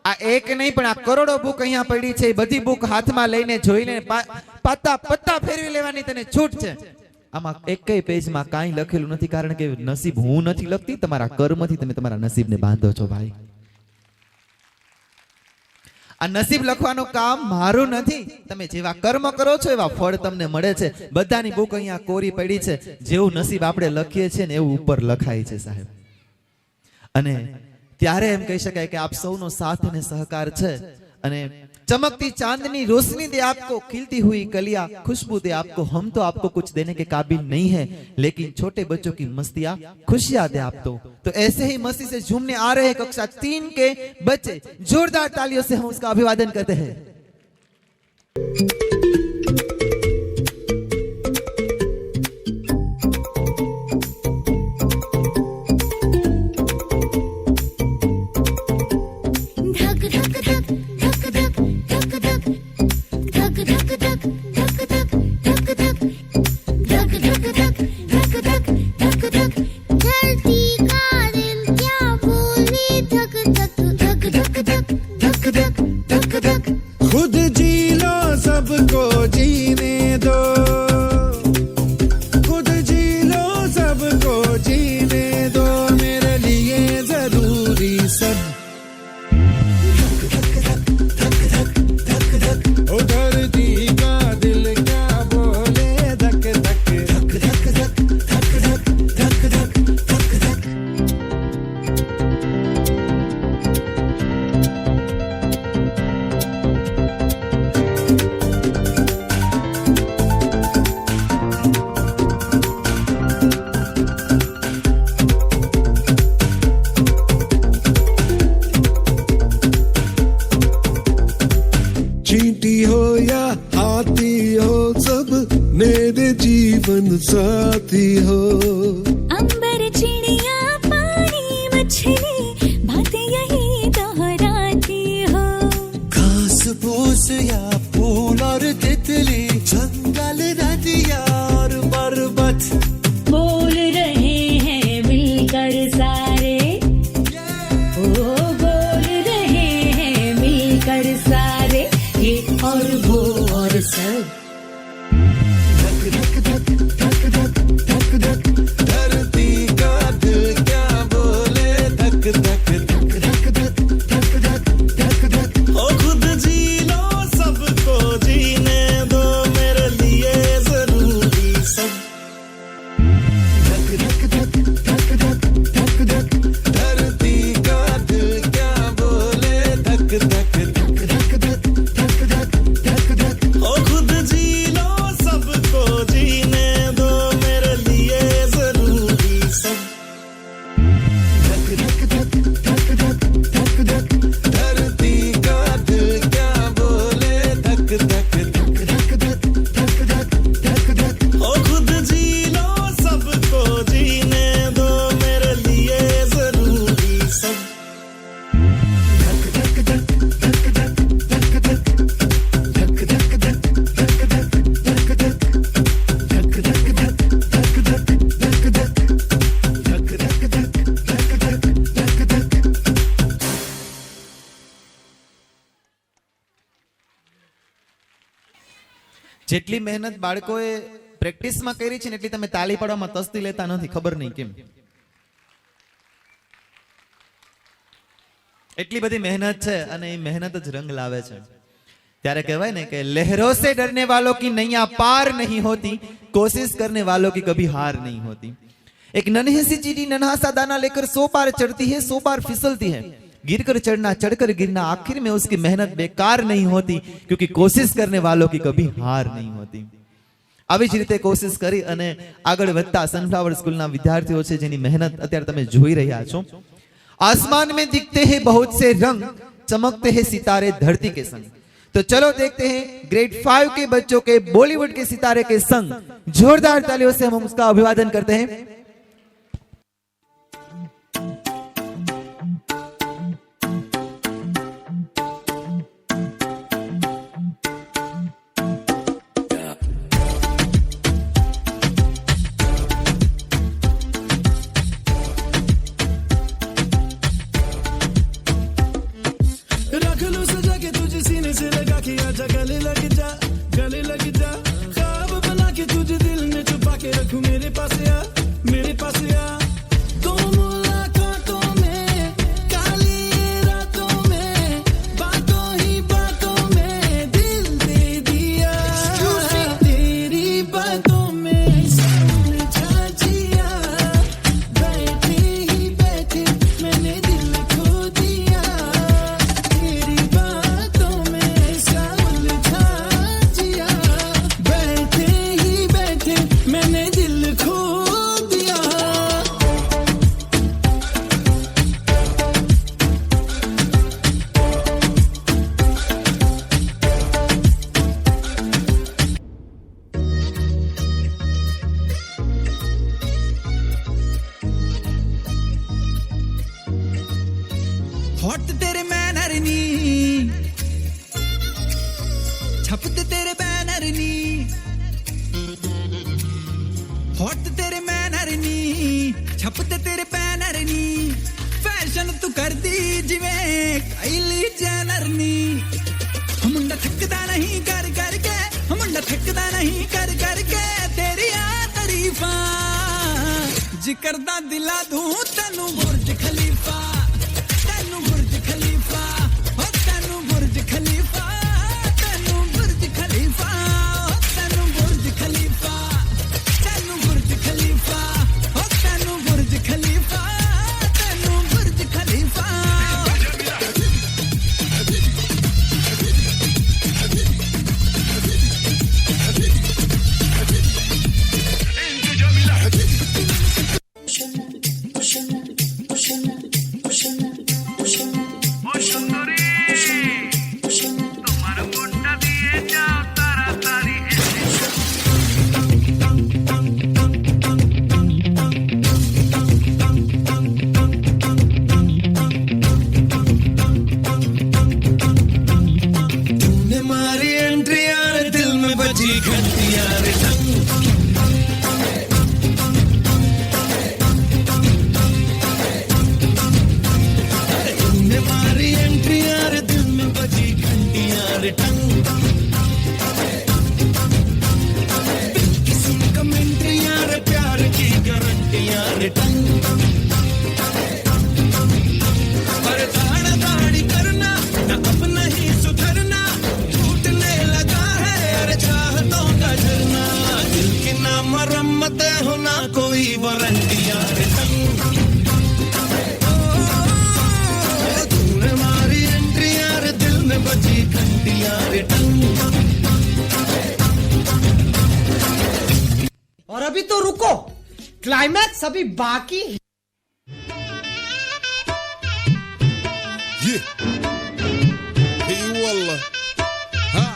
આ એક નહીં પણ આ કરોડો બુક અહીંયા પડી છે, એ બધી બુક હાથમાં લઈને જોઈને પાતા પત્તા ફેરવી લેવાની તને છૂટ છે. આમાં એકેય પેજમાં કાંઈ લખેલું નથી, કારણ કે નસીબ હું નથી લખતી, તમારા કર્મથી તમે તમારા નસીબને બાંધો છો. ભાઈ આ નસીબ લખવાનું કામ મારું નથી, તમે જેવા કર્મ કરો છો એવા ફળ તમને મળે છે. બધાની બુક અહીંયા કોરી પડી છે, જેવું નસીબ આપણે લખીએ છીએ ને એવું ઉપર લખાય છે સાહેબ. અને ત્યારે એમ કહી શકાય કે આપ સૌનો સાથ અને સહકાર છે અને चमकती चांदनी रोशनी दे आपको, खिलती हुई कलियां खुशबू दे आपको. हम तो आपको कुछ देने के काबिल नहीं है, लेकिन छोटे बच्चों की मस्तियां खुशियां दे आप तो ऐसे ही मस्ती से झूमने आ रहे कक्षा 3 के बच्चे, जोरदार तालियों से हम उसका अभिवादन करते हैं. खुद जी लो सब જેટલી મહેનત બાળકોએ પ્રેક્ટિસમાં કરી છે ને એટલી તમે તાળી પાડવામાં તસ્તી લેતા નથી, ખબર નહીં કેમ. એટલી બધી મહેનત છે અને એ મહેનત જ રંગ લાવે છે. ત્યારે કહેવાય ને કે લહેરો સે ડરને વાલો की नैया पार नहीं होती, कोशिश करने वालों की कभी हार नहीं होती. एक नन्ही सी चींटी नन्हा सा दाना लेकर 100 बार चढ़ती है, 100 बार फिसलती है. गिरकर चढ़ना, चढ़कर गिरना, आखिर में उसकी मेहनत बेकार नहीं होती, क्योंकि कोशिश करने वालों की कभी हार नहीं होती. આવી જ રીતે કોશિશ કરી અને આગળ વધતા સનફ્લાવર સ્કૂલના વિદ્યાર્થીઓ છે જેની મહેનત અત્યારે તમે જોઈ રહ્યા છો. आसमान में दिखते हैं बहुत से रंग, चमकते हैं सितारे धरती के संग. तो चलो देखते हैं ग्रेड 5 के बच्चों के बॉलीवुड के सितारे के संग. जोरदार तालियों से हम उसका अभिवादन करते हैं. हॉट तेरे मैनर नी, छपते तेरे बैनर नी, हॉट तेरे मैनर नी, छपते तेरे बैनर नी, फैशन तू कर दी जिवें काइली जेनर नी. मुंडा थकदा नहीं कर करके, मुंडा थकदा नहीं कर करके तेरी आ तारीफा जिकरदा दिला दूं तेनू बुर्ज खलीफा, तेनू बुर्ज खलीफा, ओ तेनू बुर्ज खलीफा, तेनू बुर्ज खलीफा, ओ तेनू बुर्ज खलीफा, तेनू बुर्ज खलीफा, ओ तेनू बुर्ज खलीफा, तेनू बुर्ज खलीफा. और अभी तो रुको, क्लाइमैक्स अभी बाकी है. اي والله ها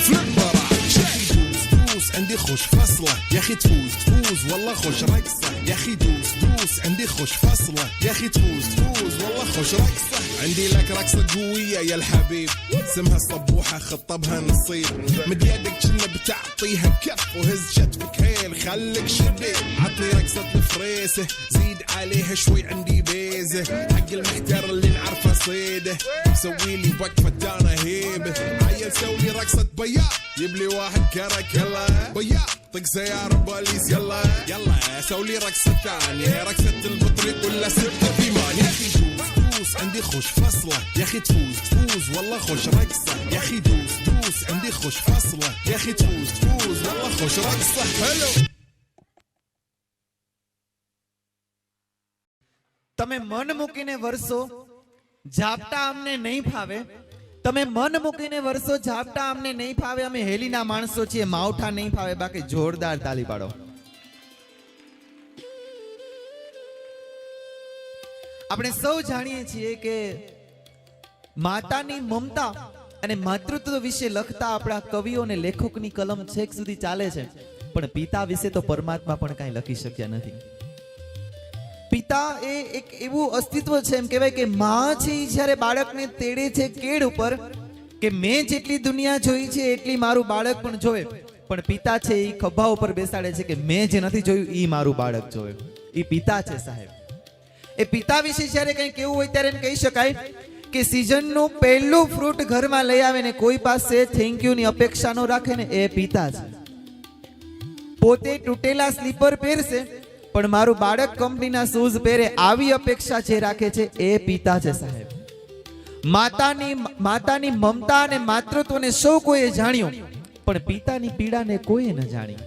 فليبر دوس عندي خوش فصله يا اخي تفوز والله خوش رقصه يا اخي دوس عندي خوش فصله يا اخي تفوز والله خوش رقصه عندي لك رقصه قويه يا الحبيب اسمها الصبوحه خطبها نصيب مد يدك كنا بتعطيها بكف وهز شتفك هيل خليك شديد عطني رقصه الفريسه زيد عليها شوي عندي بيزه حق المحتر اللي نعرفه صيدة مسويلي وقفة انا هيبة عيل سوي رقصة بياع جيب لي واحد كرك يلا بياع طق سيارة بوليس يلا يلا سوي رقصة ثانية رقصة المطرب ولا سبت ثمان يا اخي دوس عندي خوش فصلة يا اخي تفوز والله خوش رقصة يا اخي دوس عندي خوش فصلة يا اخي تفوز والله خوش رقصة حلو. તમે મન મૂકીને વરસો ઝાપટા અમને નહીં ફાવે તમે મન મૂકીને વરસો ઝાપટા અમને નહીં ફાવે અમે હેલીના માણસો છીએ માવઠા નહીં ફાવે બાકી જોરદાર તાલી પાડો. આપણે સૌ જાણીએ છીએ કે માતાની મમતા અને માતૃત્વ વિશે લખતા આપણા કવિઓ અને લેખકોની કલમ છેક સુધી ચાલે છે પણ પિતા વિશે તો પરમાત્મા પણ કાંઈ લખી શક્યા નથી. પિતા એ એક એવું અસ્તિત્વ છે એમ કહેવાય કે માં છે જ્યારે બાળકને તેડે છે કેડ ઉપર કે મેં જેટલી દુનિયા જોઈ છે એટલી મારું બાળક પણ જોવે પણ પિતા છે એ ખભા ઉપર બેસાડે છે કે મેં જે નથી જોયું એ મારું બાળક જોવે. એ પિતા છે સાહેબ. એ પિતા વિશે જ્યારે કંઈ કેવું હોય ત્યારે કહી શકાય કે સીઝનનું પહેલું ફ્રૂટ ઘરમાં લઈ આવે ને કોઈ પાસે થેન્ક યુ ની અપેક્ષા ન રાખે ને એ પિતા છે. પોતે તૂટેલા સ્લીપર પહેરશે પણ મારું બાળક કંપનીના શૂઝ પહેરે આવી અપેક્ષા જે રાખે છે એ પિતા છે સાહેબ. માતાની મમતા અને માતૃત્વને સૌ કોઈએ જાણ્યું પણ પિતાની પીડાને કોઈએ ન જાણી.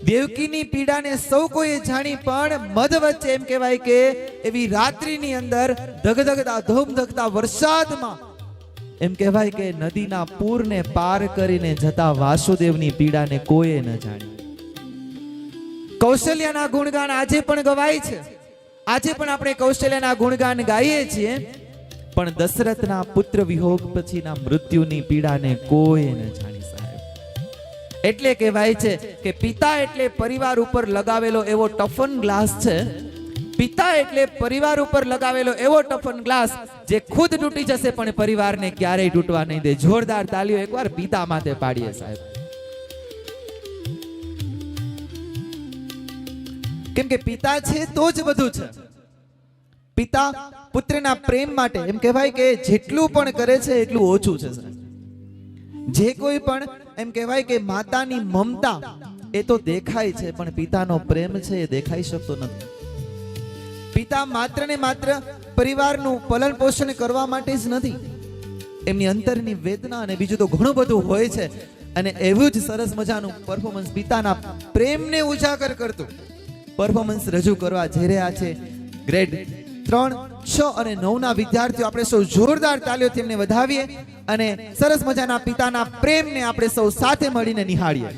દેવકીની પીડાને સૌ કોઈએ જાણી પણ મધ વચ્ચે એમ કહેવાય કે એવી રાત્રિની અંદર ધગધગતા ધોમધગતા વરસાદમાં એમ કહેવાય કે નદીના પૂરને પાર કરીને જતા વાસુદેવની પીડાને કોઈએ ન જાણી. કૌશલ્યના ગુણગાન આજે પણ ગવાય છે. આજે પણ આપણે કૌશલ્યના ગુણગાન ગાઈએ છીએ પણ દશરથના પુત્ર વિયોગ પછીના મૃત્યુની પીડાને કોઈ ન જાણી સાહેબ. એટલે કહેવાય છે કે પિતા એટલે પરિવાર ઉપર લગાવેલો એવો ટફન ગ્લાસ છે. પિતા એટલે પરિવાર ઉપર લગાવેલો એવો ટફન ગ્લાસ જે ખુદ તૂટી જશે પણ પરિવારને ક્યારેય તૂટવા નહીં દે. જોરદાર તાલીઓ એકવાર પિતા માટે પાડીએ સાહેબ. કેમ કે પિતા છે તો જ બધું છે. પિતા પુત્રના પ્રેમ માટે એમ કહેવાય કે જેટલું પણ કરે છે એટલું ઓછું છે. જે કોઈ પણ એમ કહેવાય કે માતાની મમતા એ તો દેખાય છે પણ પિતાનો પ્રેમ છે એ દેખાઈ શકતો નથી. પિતા માત્ર ને માત્ર પરિવારનું પાલન પોષણ કરવા માટે જ નથી. એમની અંતરની વેદના અને બીજું તો ઘણું બધું હોય છે અને એવું જ સરસ મજાનું પરફોર્મન્સ પિતાના પ્રેમને ઉજાગર કરતું પરફોર્મન્સ રજૂ કરવા જઈ રહ્યા છે ગ્રેડ 3, 6 અને 9 ના વિદ્યાર્થીઓ. આપણે સૌ જોરદાર તાલીઓથી એમને વધાવીએ અને સરસ મજાના પિતાના પ્રેમને આપણે સૌ સાથે મળીને નિહાળીએ.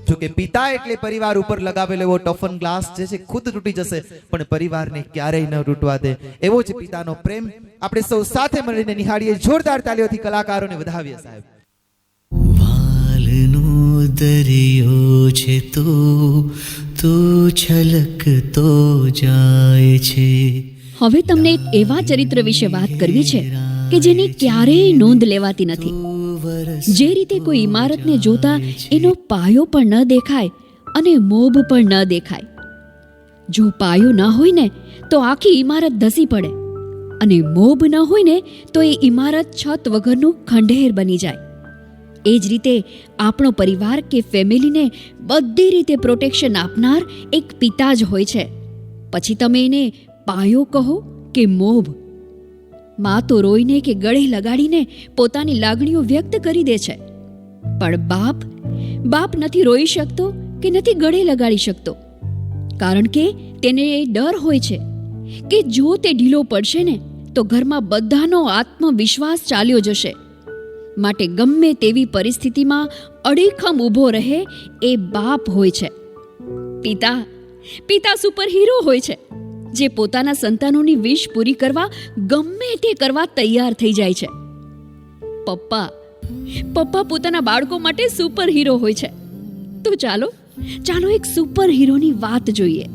જો કે પિતા એટલે પરિવાર ઉપર લગાવેલો એવો ટફન ગ્લાસ જે છે ખુદ તૂટી જશે પણ પરિવારને ક્યારેય ન તૂટવા દે એવો જ પિતાનો પ્રેમ આપણે સૌ સાથે મળીને નિહાળીએ. જોરદાર તાલીઓથી કલાકારોને વધાવીએ સાહેબ. દરિયો છે તો છલકતો જાય છે. હવે તમને એક એવા ચરિત્ર વિશે વાત કરવી છે કે જેની ક્યારેય નોંધ લેવાતી નથી. જે રીતે કોઈ ઇમારતને જોતા એનો પાયો પણ ન દેખાય અને મોભ પણ ન દેખાય. જો પાયો ન હોય ને તો આખી ઇમારત ધસી પડે અને મોભ ન હોય ને તો એ ઇમારત છત વગરનું ખંડેર બની જાય. એ જ રીતે આપણો પરિવાર કે ફેમિલીને બધી રીતે પ્રોટેક્શન આપનાર એક પિતા જ હોય છે. પછી તમે એને પાયો કહો કે મોભ. માં તો રોઈને કે ગળે લગાડીને પોતાની લાગણીઓ વ્યક્ત કરી દે છે પણ બાપ નથી રોઈ શકતો કે નથી ગળે લગાડી શકતો કારણ કે તેને એ ડર હોય છે કે જો તે ઢીલો પડશે ને તો ઘરમાં બધાનો આત્મવિશ્વાસ ચાલ્યો જશે. માટે ગમે તેવી પરિસ્થિતિમાં અડીખમ ઊભો રહે એ બાપ હોય છે. પિતા સુપર હીરો હોય છે જે પોતાના સંતાનોની વિશ પૂરી કરવા ગમે તે કરવા તૈયાર થઈ જાય છે. પપ્પા પોતાના બાળકો માટે સુપર હીરો હોય છે. તો ચાલો એક સુપર હીરોની વાત જોઈએ.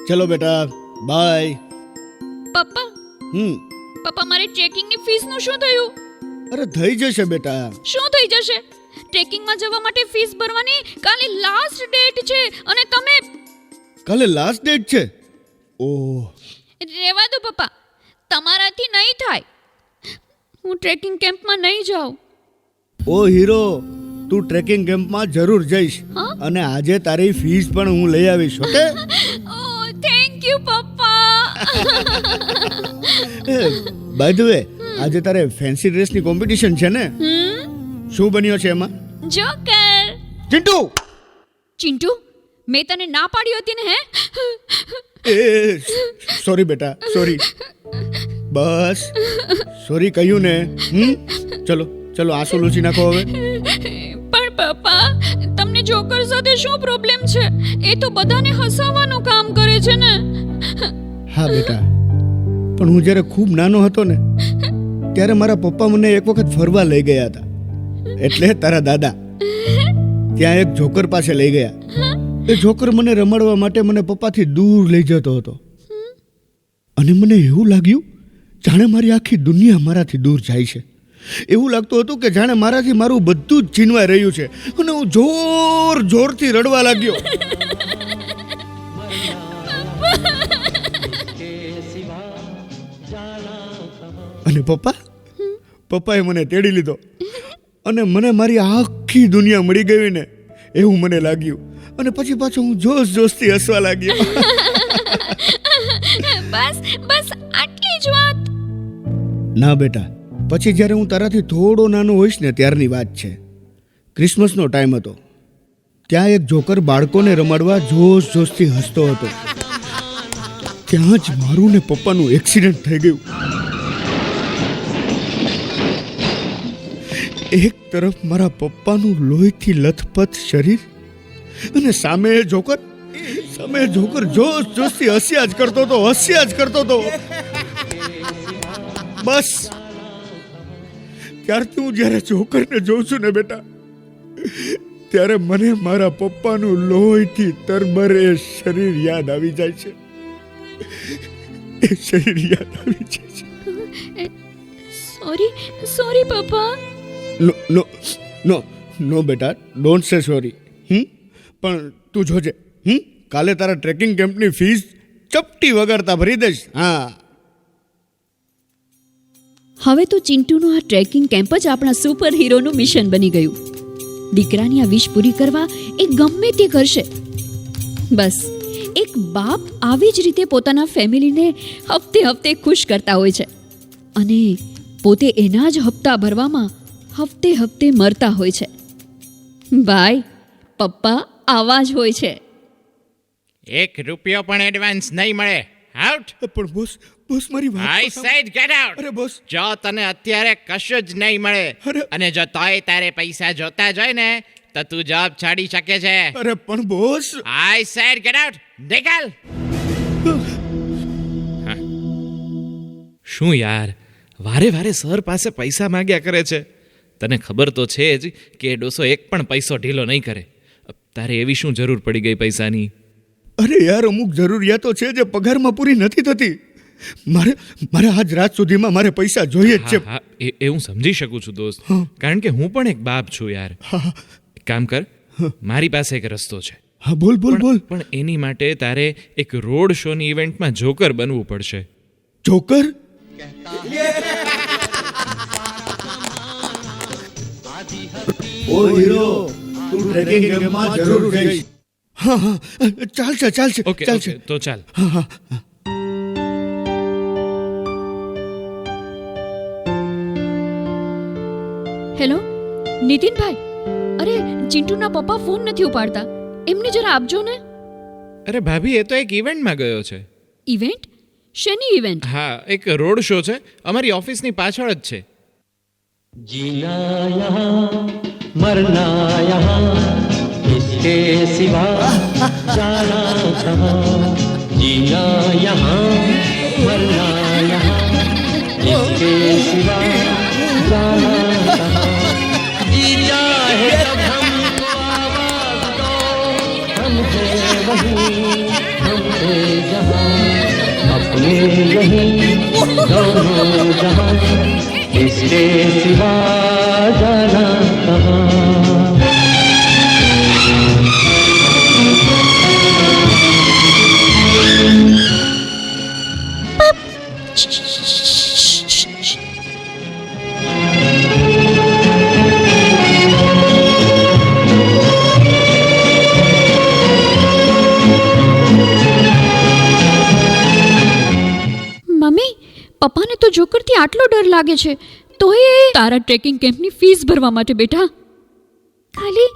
ચલો બેટા બાય. પપ્પા મારે ચેકિંગની ફીસનું શું થયું? અરે થઈ જશે બેટા. શું થઈ જશે? ટ્રેકિંગમાં જવા માટે ફીસ ભરવાની કાલે લાસ્ટ ડેટ છે અને તમે કાલે લાસ્ટ ડેટ છે. ઓહ, રેવા દો પપ્પા, તમારાથી નહીં થાય. હું ટ્રેકિંગ કેમ્પમાં નહીં જાઉં. ઓ હીરો, તું ટ્રેકિંગ કેમ્પમાં જરૂર જઈશ અને આજે તારી ફીસ પણ હું લઈ આવીશ. ઓકે? ઓ થેન્ક યુ પપ્પા. બાય ધ વે, આજે તારે ફેન્સી ડ્રેસની કોમ્પિટિશન છે ને? શું બન્યો છે એમાં? જોકર. ચિંટુ, ચિંટુ, મેં તને ના પાડી હતી ને? એ સોરી બેટા, સોરી. બસ સોરી કહ્યું ને. ચલો ચલો, આંસુ લૂછી નાખો હવે. પણ પપ્પા, તમને જોકર સાથે શું પ્રોબ્લેમ છે? એ તો બધાને હસાવવાનું કામ કરે છે ને. હા બેટા, પણ હું જ્યારે ખૂબ નાનો હતો ને ત્યારે મારા પપ્પા મને એક વખત ફરવા લઈ ગયા હતા. એટલે તારા દાદા ત્યાં એક જોકર પાસે લઈ ગયા. એ જોકર મને રમાડવા માટે મને પપ્પાથી દૂર લઈ જતો હતો અને મને એવું લાગ્યું જાણે મારી આખી દુનિયા મારાથી દૂર જાય છે. એવું લાગતું હતું કે જાણે મારાથી મારું બધું જ છીનવાઈ રહ્યું છે અને હું જોર જોરથી રડવા લાગ્યો. અને પપ્પાએ મને તેડી લીધો અને મને મારી આખી દુનિયા મળી ગઈ ને એવું મને લાગ્યું. અને પછી પાછો હું જોશથી હસવા લાગ્યો. બસ બસ આટલી જ વાત. ના બેટા, પછી જ્યારે હું તારાથી થોડો નાનો હોઈશ ને ત્યારની વાત છે. ક્રિસમસનો ટાઈમ હતો. ત્યાં એક જોકર બાળકોને રમાડવા જોશથી હસતો હતો. ત્યાં જ મારું ને પપ્પાનું એક્સિડન્ટ થઈ ગયું. એક તરફ મારા પપ્પાનું લોહીથી લથપથ શરીર અને સામે જોકર જોશથી હસ્યા જ કરતો હતો. બસ ત્યારથી હું જ્યારે જોકરને જોઉં છું ને બેટા, ત્યારે મને મારા પપ્પાનું લોહીથી તરબરે શરીર યાદ આવી જાય છે. એ શરીર યાદ આવી જાય છે. સોરી પપ્પા. નો બેટા, ડોન્ટ સે સોરી. પણ તું જોજે, કાલે તારા ટ્રેકિંગ કેમ્પની ફીસ ચપટી વગાડતા ભરી દઈશ. હા. હવે તો ચિંટુનો આ ટ્રેકિંગ કેમ્પ જ આપણા સુપર હીરોનું મિશન બની ગયું. દીકરાની આ વિશ પૂરી કરવા એ ગમે તે કરશે. બસ એક બાપ આવી જ રીતે પોતાના ફેમિલીને હપ્તે હપ્તે ખુશ કરતા હોય છે અને પોતે એના જ હપ્તા ભરવામાં હપ્તે હપ્તે મરતા હોય છે. ભાઈ, પપ્પા આવા જ હોય છે. 1 રૂપિયો પણ એડવાન્સ નહીં મળે. આઉટ. પણ બોસ મારી વાત. I said get out. અરે બોસ, જો તને અત્યારે કશું જ નહીં મળે અને જો તોય તારે પૈસા જોતા જ હોય ને તો તું જોબ છાડી શકે છે. અરે પણ boss, I said get out. Nickel. શું યાર, વારે વારે સર પાસે પૈસા માંગ્યા કરે છે. તને ખબર તો છે જ કે એ ડોસો એક પણ પૈસો ઢીલો નહીં કરે. તારે એવી શું જરૂર પડી ગઈ પૈસાની? અરે યાર, અમુક જરૂરિયાતો છે જે પગારમાં પૂરી નથી થતી. મારે આજ રાત સુધીમાં મારે પૈસા જોઈએ જ છે. એ હું સમજી શકું છું દોસ્ત, કારણ કે હું પણ એક બાપ છું યાર. કામ કર, મારી પાસે એક રસ્તો છે. હા, બોલ. પણ એની માટે તારે એક રોડ શોની ઇવેન્ટમાં જોકર બનવું પડશે. જોકર? ઓ હીરો, તું ટ્રેકિંગ કેમ્પમાં જરૂર જઈશ. હા, ચાલશે. ઓકે, તો ચાલ. હેલો નીતિનભાઈ, અરે ચિંટુના પપ્પા ફોન નથી ઉપાડતા, એમને જરા આપજો ને. અરે ભાભી, એ તો એક ઇવેન્ટમાં ગયો છે. ઇવેન્ટ? શેની ઇવેન્ટ? હા, એક રોડ શો છે, અમારી ઓફિસની પાછળ જ છે. जीना यहाँ मरना यहाँ इसके सिवा जाना कहाँ. जीना यहाँ मरना यहाँ इसके सिवा जाना कहाँ. जी चाहे जब हमको आवाज दो, हम हैं वहीं, हम हैं जहाँ, अपने यहीं दोनों जहाँ इसके सिवा જોકરથી આટલો ડર લાગે છે તો એ તારા ટ્રેકિંગ કેમ્પની ફીસ ભરવા માટે બેટા, ખાલી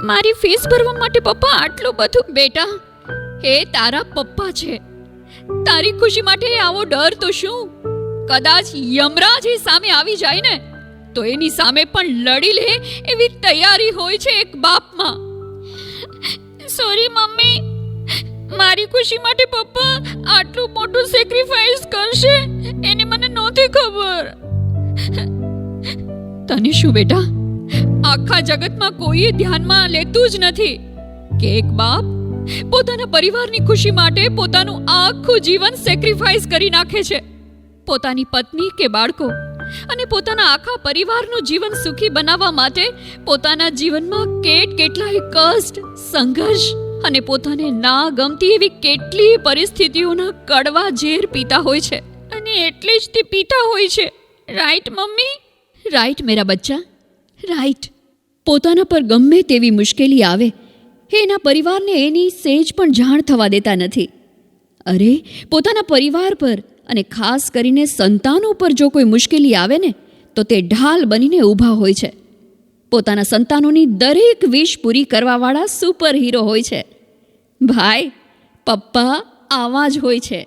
મારી ફીસ ભરવા માટે પપ્પા આટલું બધું? બેટા, એ તારા પપ્પા છે, તારી ખુશી માટે આવો ડર તો શું? કદાચ યમરાજ એ સામે આવી જાય ને તો એની સામે પણ લડી લે એવી તૈયારી હોય છે એક બાપમાં. સોરી મમ્મી, મારી ખુશી માટે પપ્પા આટલું મોટું સેક્રિફાઈસ કરશે એની મને નહોતી ખબર. તને શું બેટા, આખા જગતમાં કોઈ ધ્યાનમાં લેતું જ નથી કે એક બાપ પોતાના પરિવારની ખુશી માટે પોતાનું આખું જીવન સેક્રિફાઈસ કરી નાખે છે. પોતાની પત્ની કે બાળકો અને પોતાના આખા પરિવારનું જીવન સુખી બનાવવા માટે પોતાના જીવનમાં કેટલાય કષ્ટ, સંઘર્ષ અને પોતાને ના ગમતી એવી કેટલી પરિસ્થિતિઓના કડવા ઝેર પીતા હોય છે. અને એટલે જ તે પીતા હોય છે. Right mummy? રાઈટ મેરા બચ્ચા, રાઈટ. પોતાના પર ગમે તેવી મુશ્કેલી આવે એના પરિવારને એની સેજ પણ જાણ થવા દેતા નથી. અરે, પોતાના પરિવાર પર અને ખાસ કરીને સંતાનો પર જો કોઈ મુશ્કેલી આવે ને તો તે ઢાલ બનીને ઊભા હોય છે. પોતાના સંતાનોની દરેક વિશ પૂરી કરવાવાળા સુપર હીરો હોય છે. ભાઈ, પપ્પા આવા જ હોય છે.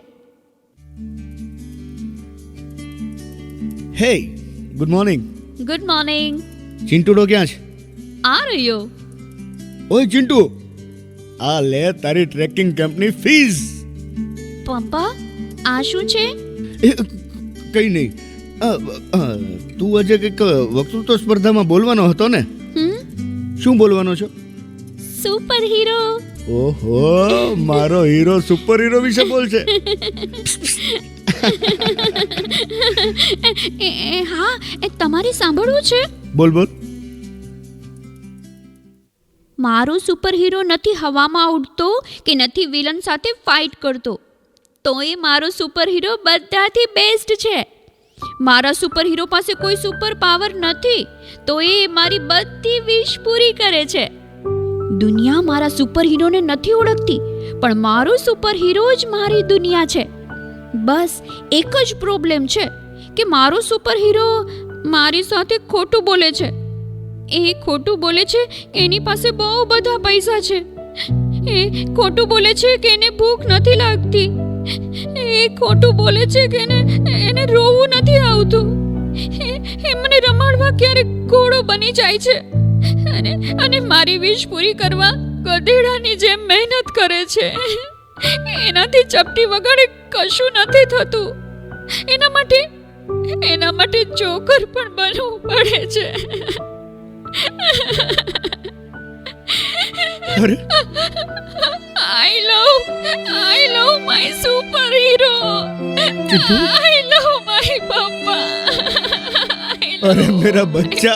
Hey, good morning. Good morning. ચિંટુડો ક્યાં છે? આ રહ્યો. ઓય ચિંટુ, આ લે તારી ટ્રેકિંગ કેમ્પની ફીસ. પપ્પા, આ શું છે? કઈ નહીં, તું આજે કંઈક વક્તૃત્વ સ્પર્ધામાં બોલવાનો હતો ને? શું બોલવાનો છો? Super hero. ઓહો, મારો હીરો સુપર હીરો વિશે બોલશે. હા, તમારે સાંભળવું છે? બોલ બોલ. મારો સુપર હીરો નથી હવામાં ઉડતો કે નથી વિલન સાથે ફાઇટ કરતો, તો એ મારો સુપર હીરો બધાથી બેસ્ટ છે. મારા સુપર હીરો પાસે કોઈ સુપર પાવર નથી, તો એ મારી બધી વિશ પૂરી કરે છે. દુનિયા મારા સુપર હીરોને નથી ઓળખતી, પણ મારો સુપર હીરો જ મારી દુનિયા છે. બસ એક જ પ્રોબ્લેમ છે કે મારો સુપર હીરો મારી સાથે ખોટું બોલે છે. એ ખોટું બોલે છે કે એની પાસે બહુ બધા પૈસા છે. એ ખોટું બોલે છે કે એને ભૂખ નથી લાગતી. એ ખોટું બોલે છે કે એને રોવું નથી આવતું. એ મને રમાડવા ક્યારેક ઘોડો બની જાય છે અને મારી વિશ પૂરી કરવા ગધેડાની જેમ મહેનત કરે છે. એનાથી ચપટી વગાડે કશું નથી થતું. એના માટે જોકર પણ બનવું પડે છે. I love my superhero. I love my papa. अरे मेरा बच्चा.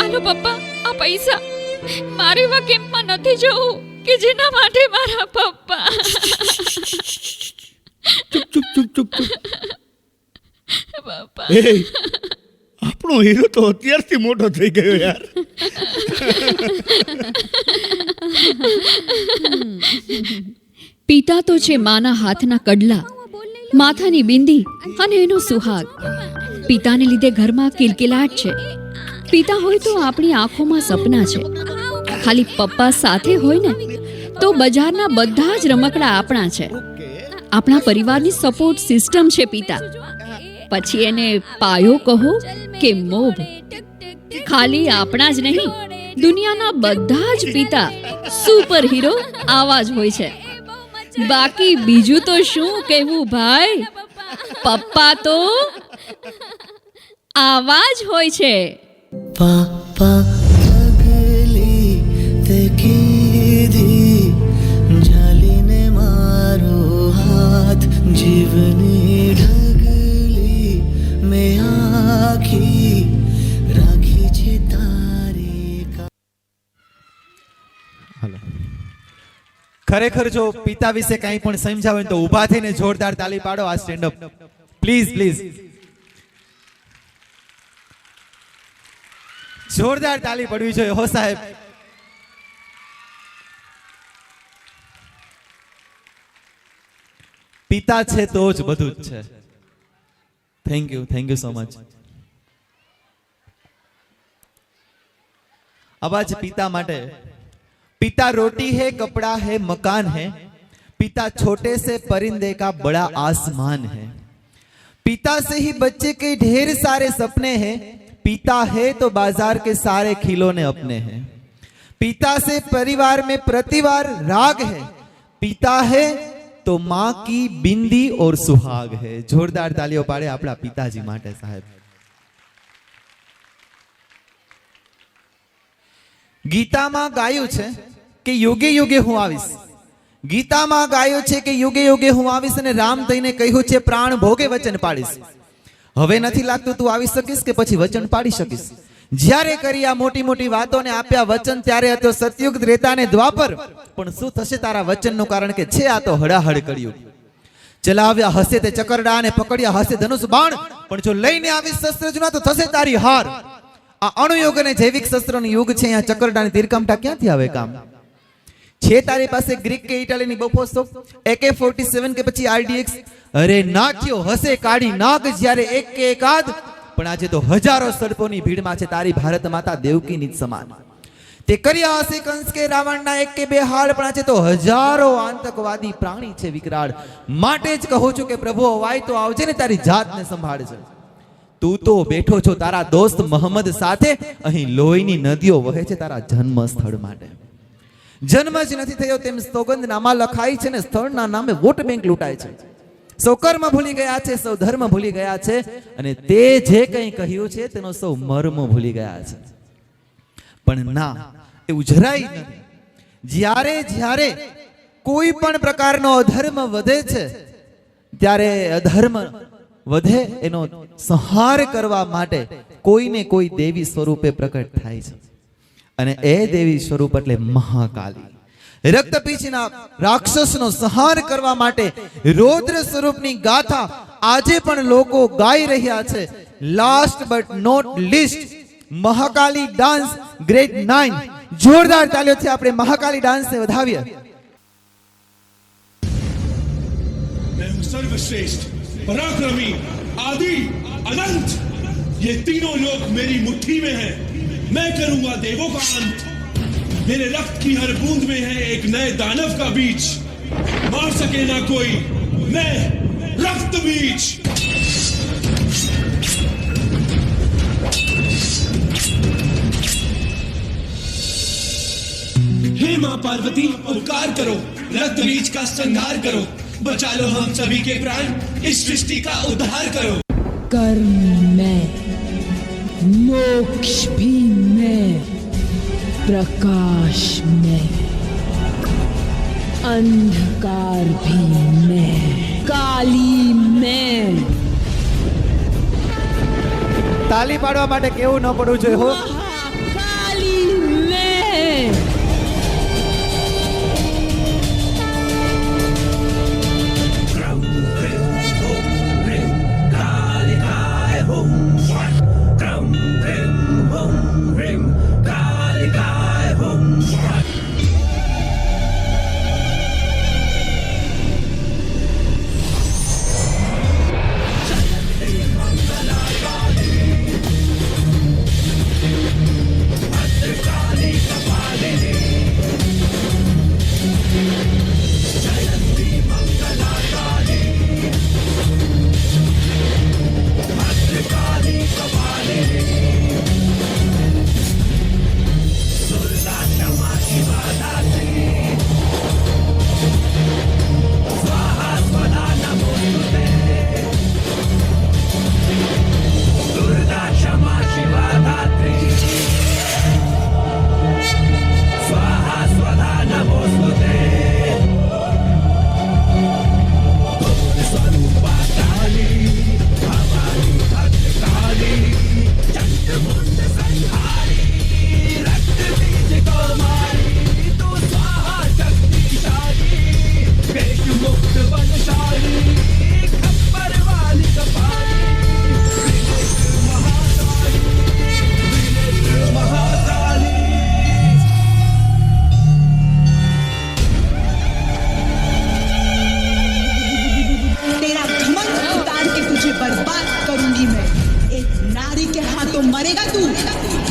આલો પપ્પા, આ પૈસા મારે એવા કેમ્પમાં નથી જવું કે જેના માટે મારા પપ્પા. ચૂપ. આપણો હીરો તો અત્યારથી મોટો થઈ ગયો યાર. પિતા તો છે માના હાથના કડલા, માથાની બિંદી અને એનો સુહાગ. પિતાને લીધે ઘરમાં કિલકિલાટ છે. પિતા હોય તો આપણી આંખોમાં સપના છે. ખાલી પપ્પા સાથે હોય ને તો બજારના બધા જ રમકડા આપણા છે. આપણા પરિવારની સપોર્ટ સિસ્ટમ છે પિતા. પછી એને પાયો કહો કે મોભ. ખાલી આપણા જ નહીં, દુનિયાના બધા જ પિતા સુપર હીરો આવા જ હોય છે. બાકી બીજું તો શું કહેવું ભાઈ, પપ્પા તો આવા જ હોય છે. પાપા પગલી તે કીધી જાલીને મારો હાથ જીવની ઢગલી મેં આખી રાખી છે તારી. ખરેખર જો પિતા વિશે કંઈ પણ સમજાવે તો ઊભા થઈને જોરદાર તાલી પાડો. આ સ્ટેન્ડ અપ પ્લીઝ. જોરદાર તાલી પડવી જોઈએ હો સાહેબ. પિતા છે તો જ બધું જ છે. Thank you so much. आवाज पिता माटे. पिता रोटी है, कपड़ा है, मकान है. पिता छोटे से परिंदे का बड़ा आसमान है. पिता से ही बच्चे के ढेर सारे सपने हैं. पिता है तो बाजार के सारे खिलौने अपने हैं. पिता से परिवार में प्रतिवार राग है. पिता है तो मां की बिंदी और सुहाग है. जोरदार तालियों पाड़े આપણા પિતાજી માટે સાહેબ. ગીતામાં ગાયું છે કે યુગે યુગે હું આવીશ. ગીતામાં ગાયું છે કે યુગે યુગે હું આવીશ અને રામ થઈને કહ્યું છે પ્રાણ ભોગે વચન પાડીશ. હવે નથી લાગતું તું આવી શકીશ કે પછી વચન પાડી શકીશ. જ્યારે કરી આ મોટી મોટી વાતોને આપ્યા વચન ત્યારે હતો સતયુગ, ત્રેતા ને દ્વાપર. પણ શું થશે તારા વચનનું? કારણ કે છે આ તો હડાહડ કર્યું. ચલાવ્યા હશે તે ચકરડા અને પકડ્યા હશે ધનુષ બાણ. પણ જો લઈને આવીશ શસ્ત્ર જૂના તો થશે તારી હાર. આ અણુયુગ અને જૈવિક શસ્ત્રોનો યુગ છે. અહીંયા ચકરડાની તીરકામટા ક્યાંથી આવે કામ? છે તારી પાસે ગ્રીક કે ઇટાલીની બફોસો, AK-47 કે પછી RDX? અરે નાખ્યો હશે કાઢી નાગ જ્યારે એક કે એકાદ. પણ આજે તો હજારો સર્પોની ભીડમાં છે તારી ભારત માતા દેવકીની જ સમાન. તે કર્યા હશે કંસ કે રાવણના એક કે બે હાલ. પણ આજે તો હજારો આતંકવાદી પ્રાણી છે વિકરાળ. માટે જ કહું છું કે પ્રભુ અવાય તો આવજે ને તારી જાતને સંભાળજે. તું તો બેઠો છો તારા દોસ્ત મોહમ્મદ સાથે. અહીં લોહીની નદીઓ વહે છે તારા જન્મ સ્થળ માટે. જન્મ જ નથી થયો તેમ સોગંદનામા લખાય છે ને સ્થળના નામે વોટ બેંક લૂંટાય છે. સૌ કર્મ ભૂલી ગયા છે, સૌ ધર્મ ભૂલી ગયા છે અને તે જે કંઈ કહ્યું છે તેનો સૌ મર્મ ભૂલી ગયા છે. પણ ના, એવું જરાય નથી. જ્યારે જ્યારે કોઈ પણ પ્રકારનો અધર્મ વધે છે ત્યારે અધર્મ વધે એનો સંહાર કરવા માટે કોઈને કોઈ દેવી સ્વરૂપે પ્રકટ થાય છે. અને એ દેવી સ્વરૂપ એટલે મહાકાલી. રક્તપીચના રાક્ષસનો સંહાર કરવા માટે રૌદ્ર સ્વરૂપની ગાથા આજે પણ લોકો ગાઈ રહ્યા છે. Last but not least Mahakali dance grade 9. જોરદાર તાલીઓથી આપણે મહાકાલી ડાન્સને વધાવીએ. मैं हूं सर्वश्रेष्ठ, पराक्रमी, आदि, अनंत. ये तीनों लोग मेरी मुट्ठी में हैं. मैं करूंगा देवों का अंत. मेरे रक्त की हर बूंद में है एक नए दानव का बीज. मार सके ना कोई, मैं रक्त बीज. हे मां पार्वती, उपकार करो, रक्त बीज का संहार करो. बचा लो हम सभी के प्राण, इस सृष्टि का उद्धार करो. कर्म में, मोक्ष भी में, प्रकाश में, अंधकार भी में, काली में. તાલી પાડવા માટે કેવું ન પડવું જોઈએ હો. काली में.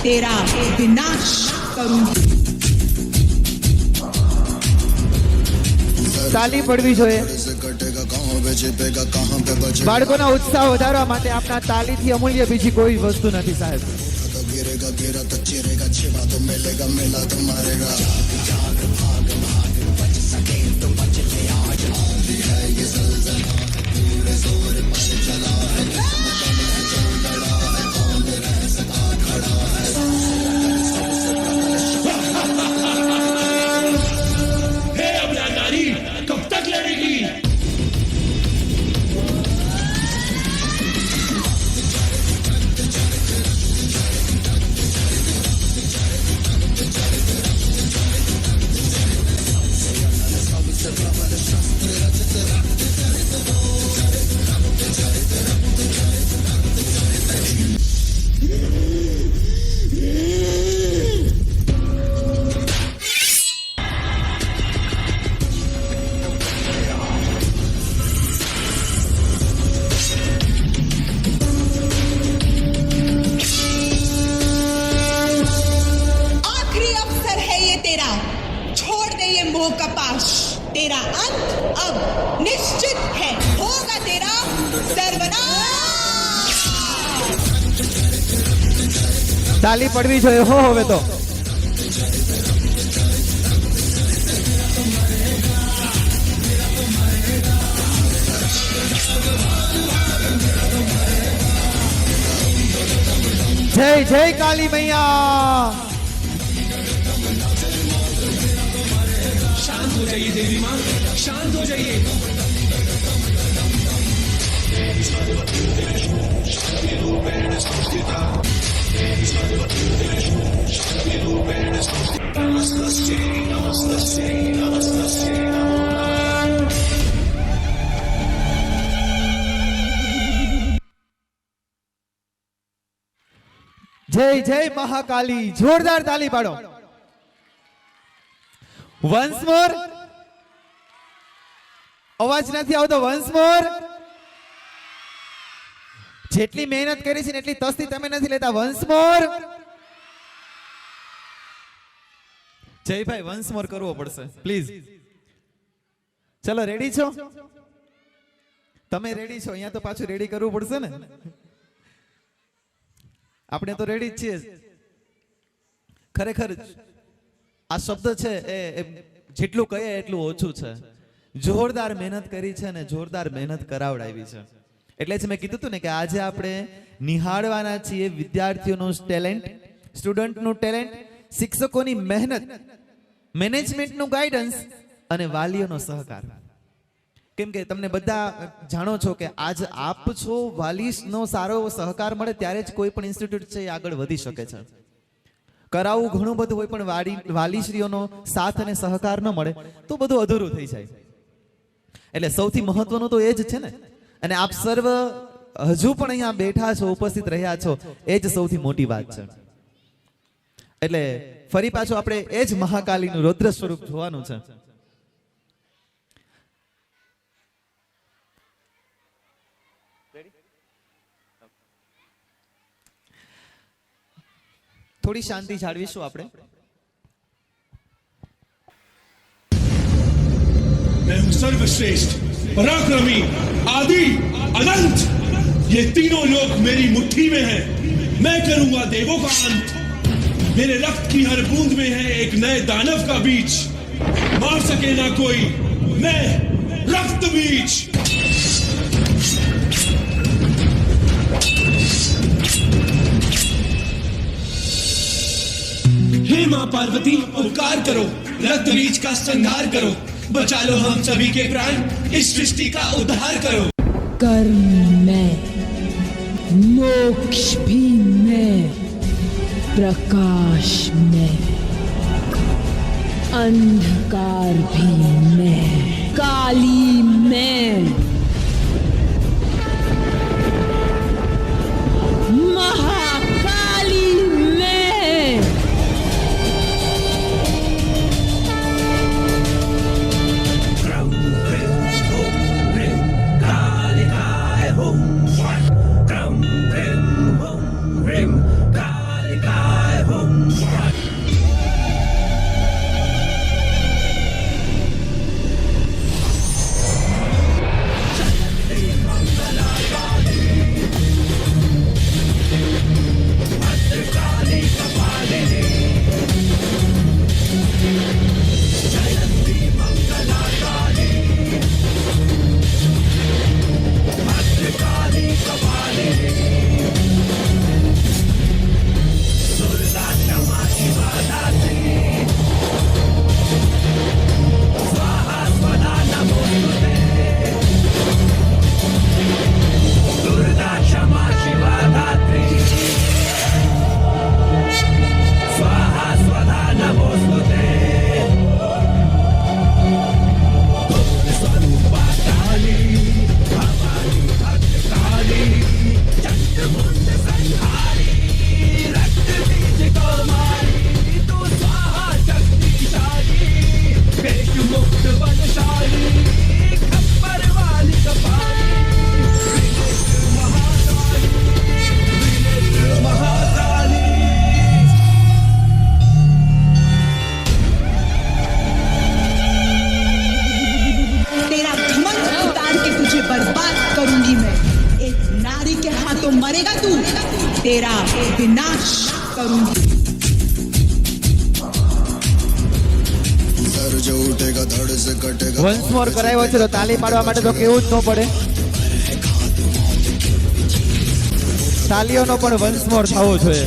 तेरा विनाश करूंगी। તાલી પડવી જોઈએ. બાળકોના ઉત્સાહ વધારવા માટે આપના તાલીથી અમૂલ્ય બીજી કોઈ વસ્તુ નથી સાહેબ. तेरा अंत अब निश्चित है, होगा तेरा सर्वनाश। તાલી પડવી જોઈએ હો હવે તો. જય જય કાલી મૈયા. शांत हो जाइए देवी माँ, शांत हो जाइए। જય જય મહાકાલી. જોરદાર તાલી પાડો. વન્સ મોર. અવાજ નથી આવતો. વન્સ મોર. જેટલી મહેનત કરી છે ને એટલી તસ્તી તમે નથી લેતા. વન્સ મોર. જયભાઈ વન્સ મોર કરવો પડશે પ્લીઝ. ચલો રેડી છો? તમે રેડી છો? અહીંયા તો પાછું રેડી કરવું પડશે ને. આપણે તો રેડી જ છીએ. ખરેખર આ શબ્દ છે એ જેટલું કહીએ એટલું ઓછું છે. જોરદાર મહેનત કરી છે ને જોરદાર મહેનત કરાવડાવી છે. એટલે જ મેં કીધું હતું ને કે આજે આપણે નિહાળવાના છીએ વિદ્યાર્થીઓનું ટેલેન્ટ, સ્ટુડન્ટનું ટેલેન્ટ, શિક્ષકોની મહેનત, મેનેજમેન્ટનું ગાઈડન્સ અને વાલીઓનો સહકાર. કેમ કે તમને બધા જાણો છો કે આજ આપ છો, વાલીનો સારો એવો સહકાર મળે ત્યારે જ કોઈ પણ ઇન્સ્ટિટ્યૂટ છે એ આગળ વધી શકે છે. કરાવવું ઘણું બધું હોય પણ વાલીશ્રીઓનો સાથ અને સહકાર ન મળે તો બધું અધૂરું થઈ જાય. એટલે સૌથી મહત્વનું તો એ જ છે ને. અને આપ સર્વ હજુ પણ અહીંયા બેઠા છો, ઉપસ્થિત રહ્યા છો, એ જ સૌથી મોટી વાત છે. એટલે ફરી પાછું આપણે એ જ મહાકાલીનું રૌદ્ર સ્વરૂપ જોવાનું છે. થોડી શાંતિ જાળવીશું આપણે. मैं हूं सर्वश्रेष्ठ, पराक्रमी, आदि, अनंत। ये तीनों लोक मेरी मुट्ठी में हैं। मैं करूंगा देवों का अंत। मेरे रक्त की हर बूंद में है एक नए दानव का बीज। मार सके ना कोई, मैं रक्त बीज। हे मां पार्वती, उपकार करो, रक्त बीज का संहार करो, बचा लो हम सभी के प्राण, इस सृष्टि का उद्धार करो। कर्म में, मोक्ष भी में, प्रकाश में, अंधकार भी में, काली में, महाकाली में। बर्बाद करूंगी मैं। एक नारी के हाथों मरेगा तू, तेरा विनाश करूंगी। વન્સ મોર કરાવ્યો છે તો તાલી પાડવા માટે તો કેવું જ ન પડે, તાલીઓનો પણ વન્સ મોર થવો જોઈએ.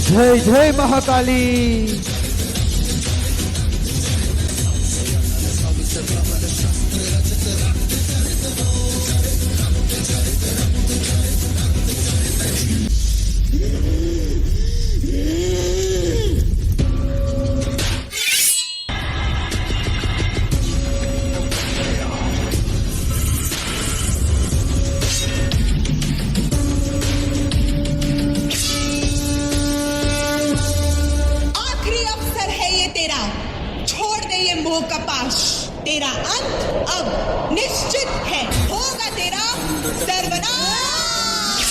જય જય મહાકાલી. तेरा अंत अब निश्चित है, होगा तेरा सर्वनाश।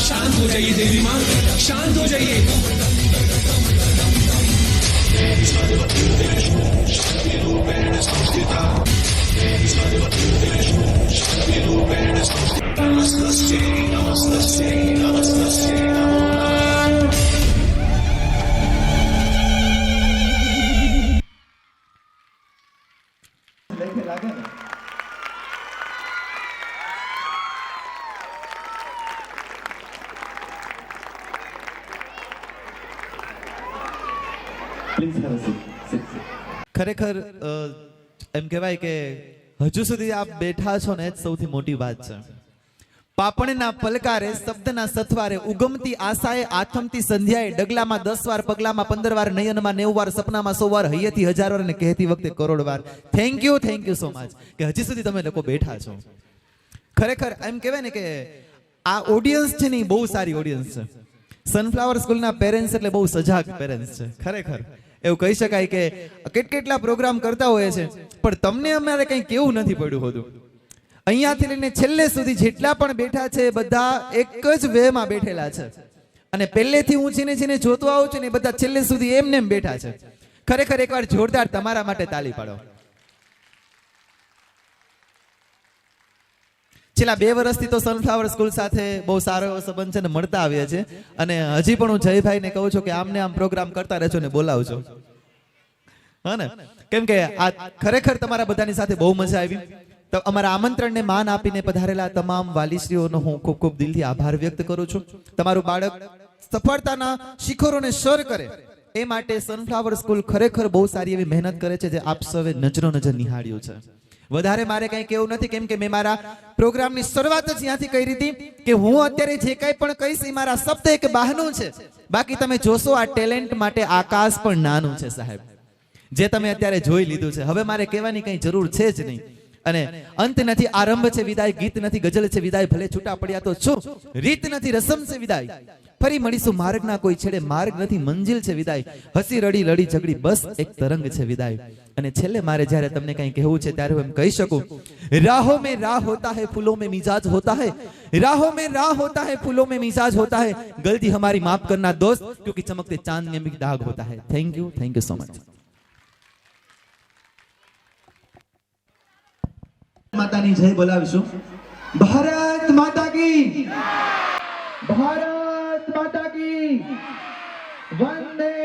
शांत हो जाइए देवी माँ, शांत हो जाइए। ખરેખર એમ કહેવાય કે હજુ સુધી આપ બેઠા છો ને એ જ સૌથી મોટી વાત છે. પાપણના પલકારે, શબ્દના સથવારે, ઉગમતી આશાએ, આથમતી સંધ્યાએ, ડગલામાં 10 વાર, પગલામાં 15 વાર, નયનમાં 90 વાર, સપનામાં 100 વાર, હૈયેથી 1000 વાર અને કહેતી વખતે કરોડ વાર. થેન્ક યુ સો મચ કે હજી સુધી તમે લોકો બેઠા છો. ખરેખર એમ કહેવાય ને કે આ ઓડિયન્સ છે ને બહુ સારી ઓડિયન્સ છે. સનફ્લાવર સ્કૂલના પેરેન્ટ્સ એટલે બહુ સજાગ પેરેન્ટ્સ છે. ખરેખર એવું કહી શકાય કે કેટલા પ્રોગ્રામ કરતા હોય છે પણ તમને અમારે કંઈ કેવું નથી પડ્યું હોતું. અહીંયાથી લઈને છેલ્લે સુધી જેટલા પણ બેઠા છે બધા એક જ વેમાં બેઠેલા છે અને પહેલેથી હું છીને જોતો આવું છું ને બધા છેલ્લે સુધી એમને એમ બેઠા છે. ખરેખર એકવાર જોરદાર તમારા માટે તાલી પાડો. છેલ્લા 2 વર્ષથી તો સનફ્લાવર સ્કૂલ સાથે બહુ સારો એવો સંબંધ છે ને મળતા આવ્યા છે અને હજી પણ હું જયભાઈને કહું છું કે આમને આમ પ્રોગ્રામ કરતા રહેજો ને બોલાવજો. હા ને, કેમ કે આ ખરેખર તમારા બધાની સાથે બહુ મજા આવી. તો અમારા આમંત્રણને માન આપીને પધારેલા તમામ વાલીશ્રીઓનો હું ખૂબ ખૂબ દિલથી આભાર વ્યક્ત કરું છું. તમારું બાળક સફળતાના શિખરોને સર કરે એ માટે સનફ્લાવર સ્કૂલ ખરેખર બહુ સારી એવી મહેનત કરે છે જે આપ સૌએ નજરો નજર નિહાળ્યું છે. વધારે મારે કંઈ કેવું નથી કેમ કે મેં મારા પ્રોગ્રામની શરૂઆત જ ત્યાંથી કરી હતી કે હું અત્યારે જે કંઈ પણ કહીશ એ મારા શબ્દ એક બહાનું છે. બાકી તમે જોશો આ ટેલેન્ટ માટે આકાશ પણ નાનું છે સાહેબ. જે તમે અત્યારે જોઈ લીધું છે હવે મારે કહેવાની કંઈ જરૂર છે જ નહીં. અને અંત નથી, આરંભ છે વિદાય, ગીત નથી, ગઝલ છે વિદાય, ભલે છૂટા પડ્યા તો શું, રીત નથી, રસમ છે વિદાય, ફરી મળીશું માર્ગના કોઈ છેડે, માર્ગ નથી, મંજિલ છે વિદાય, હસી રડી લડી ઝગડી બસ એક તરંગ છે વિદાય. અને છેલ્લે મારે જ્યારે તમને કંઈ કહેવું છે ત્યારે હું એમ કહી શકું, રાહો મેં રાહ હોતા है, फूलों में मिजाज होता है, राहों में राह होता है, फूलों में मिजाज होता है, गलती हमारी माफ करना दोस्त, क्योंकि चमकते चांद में भी दाग होता है. Thank you so much. માતાની જય બોલાવીશું. ભારત માતા કી, ભારત માતા કી, વંદે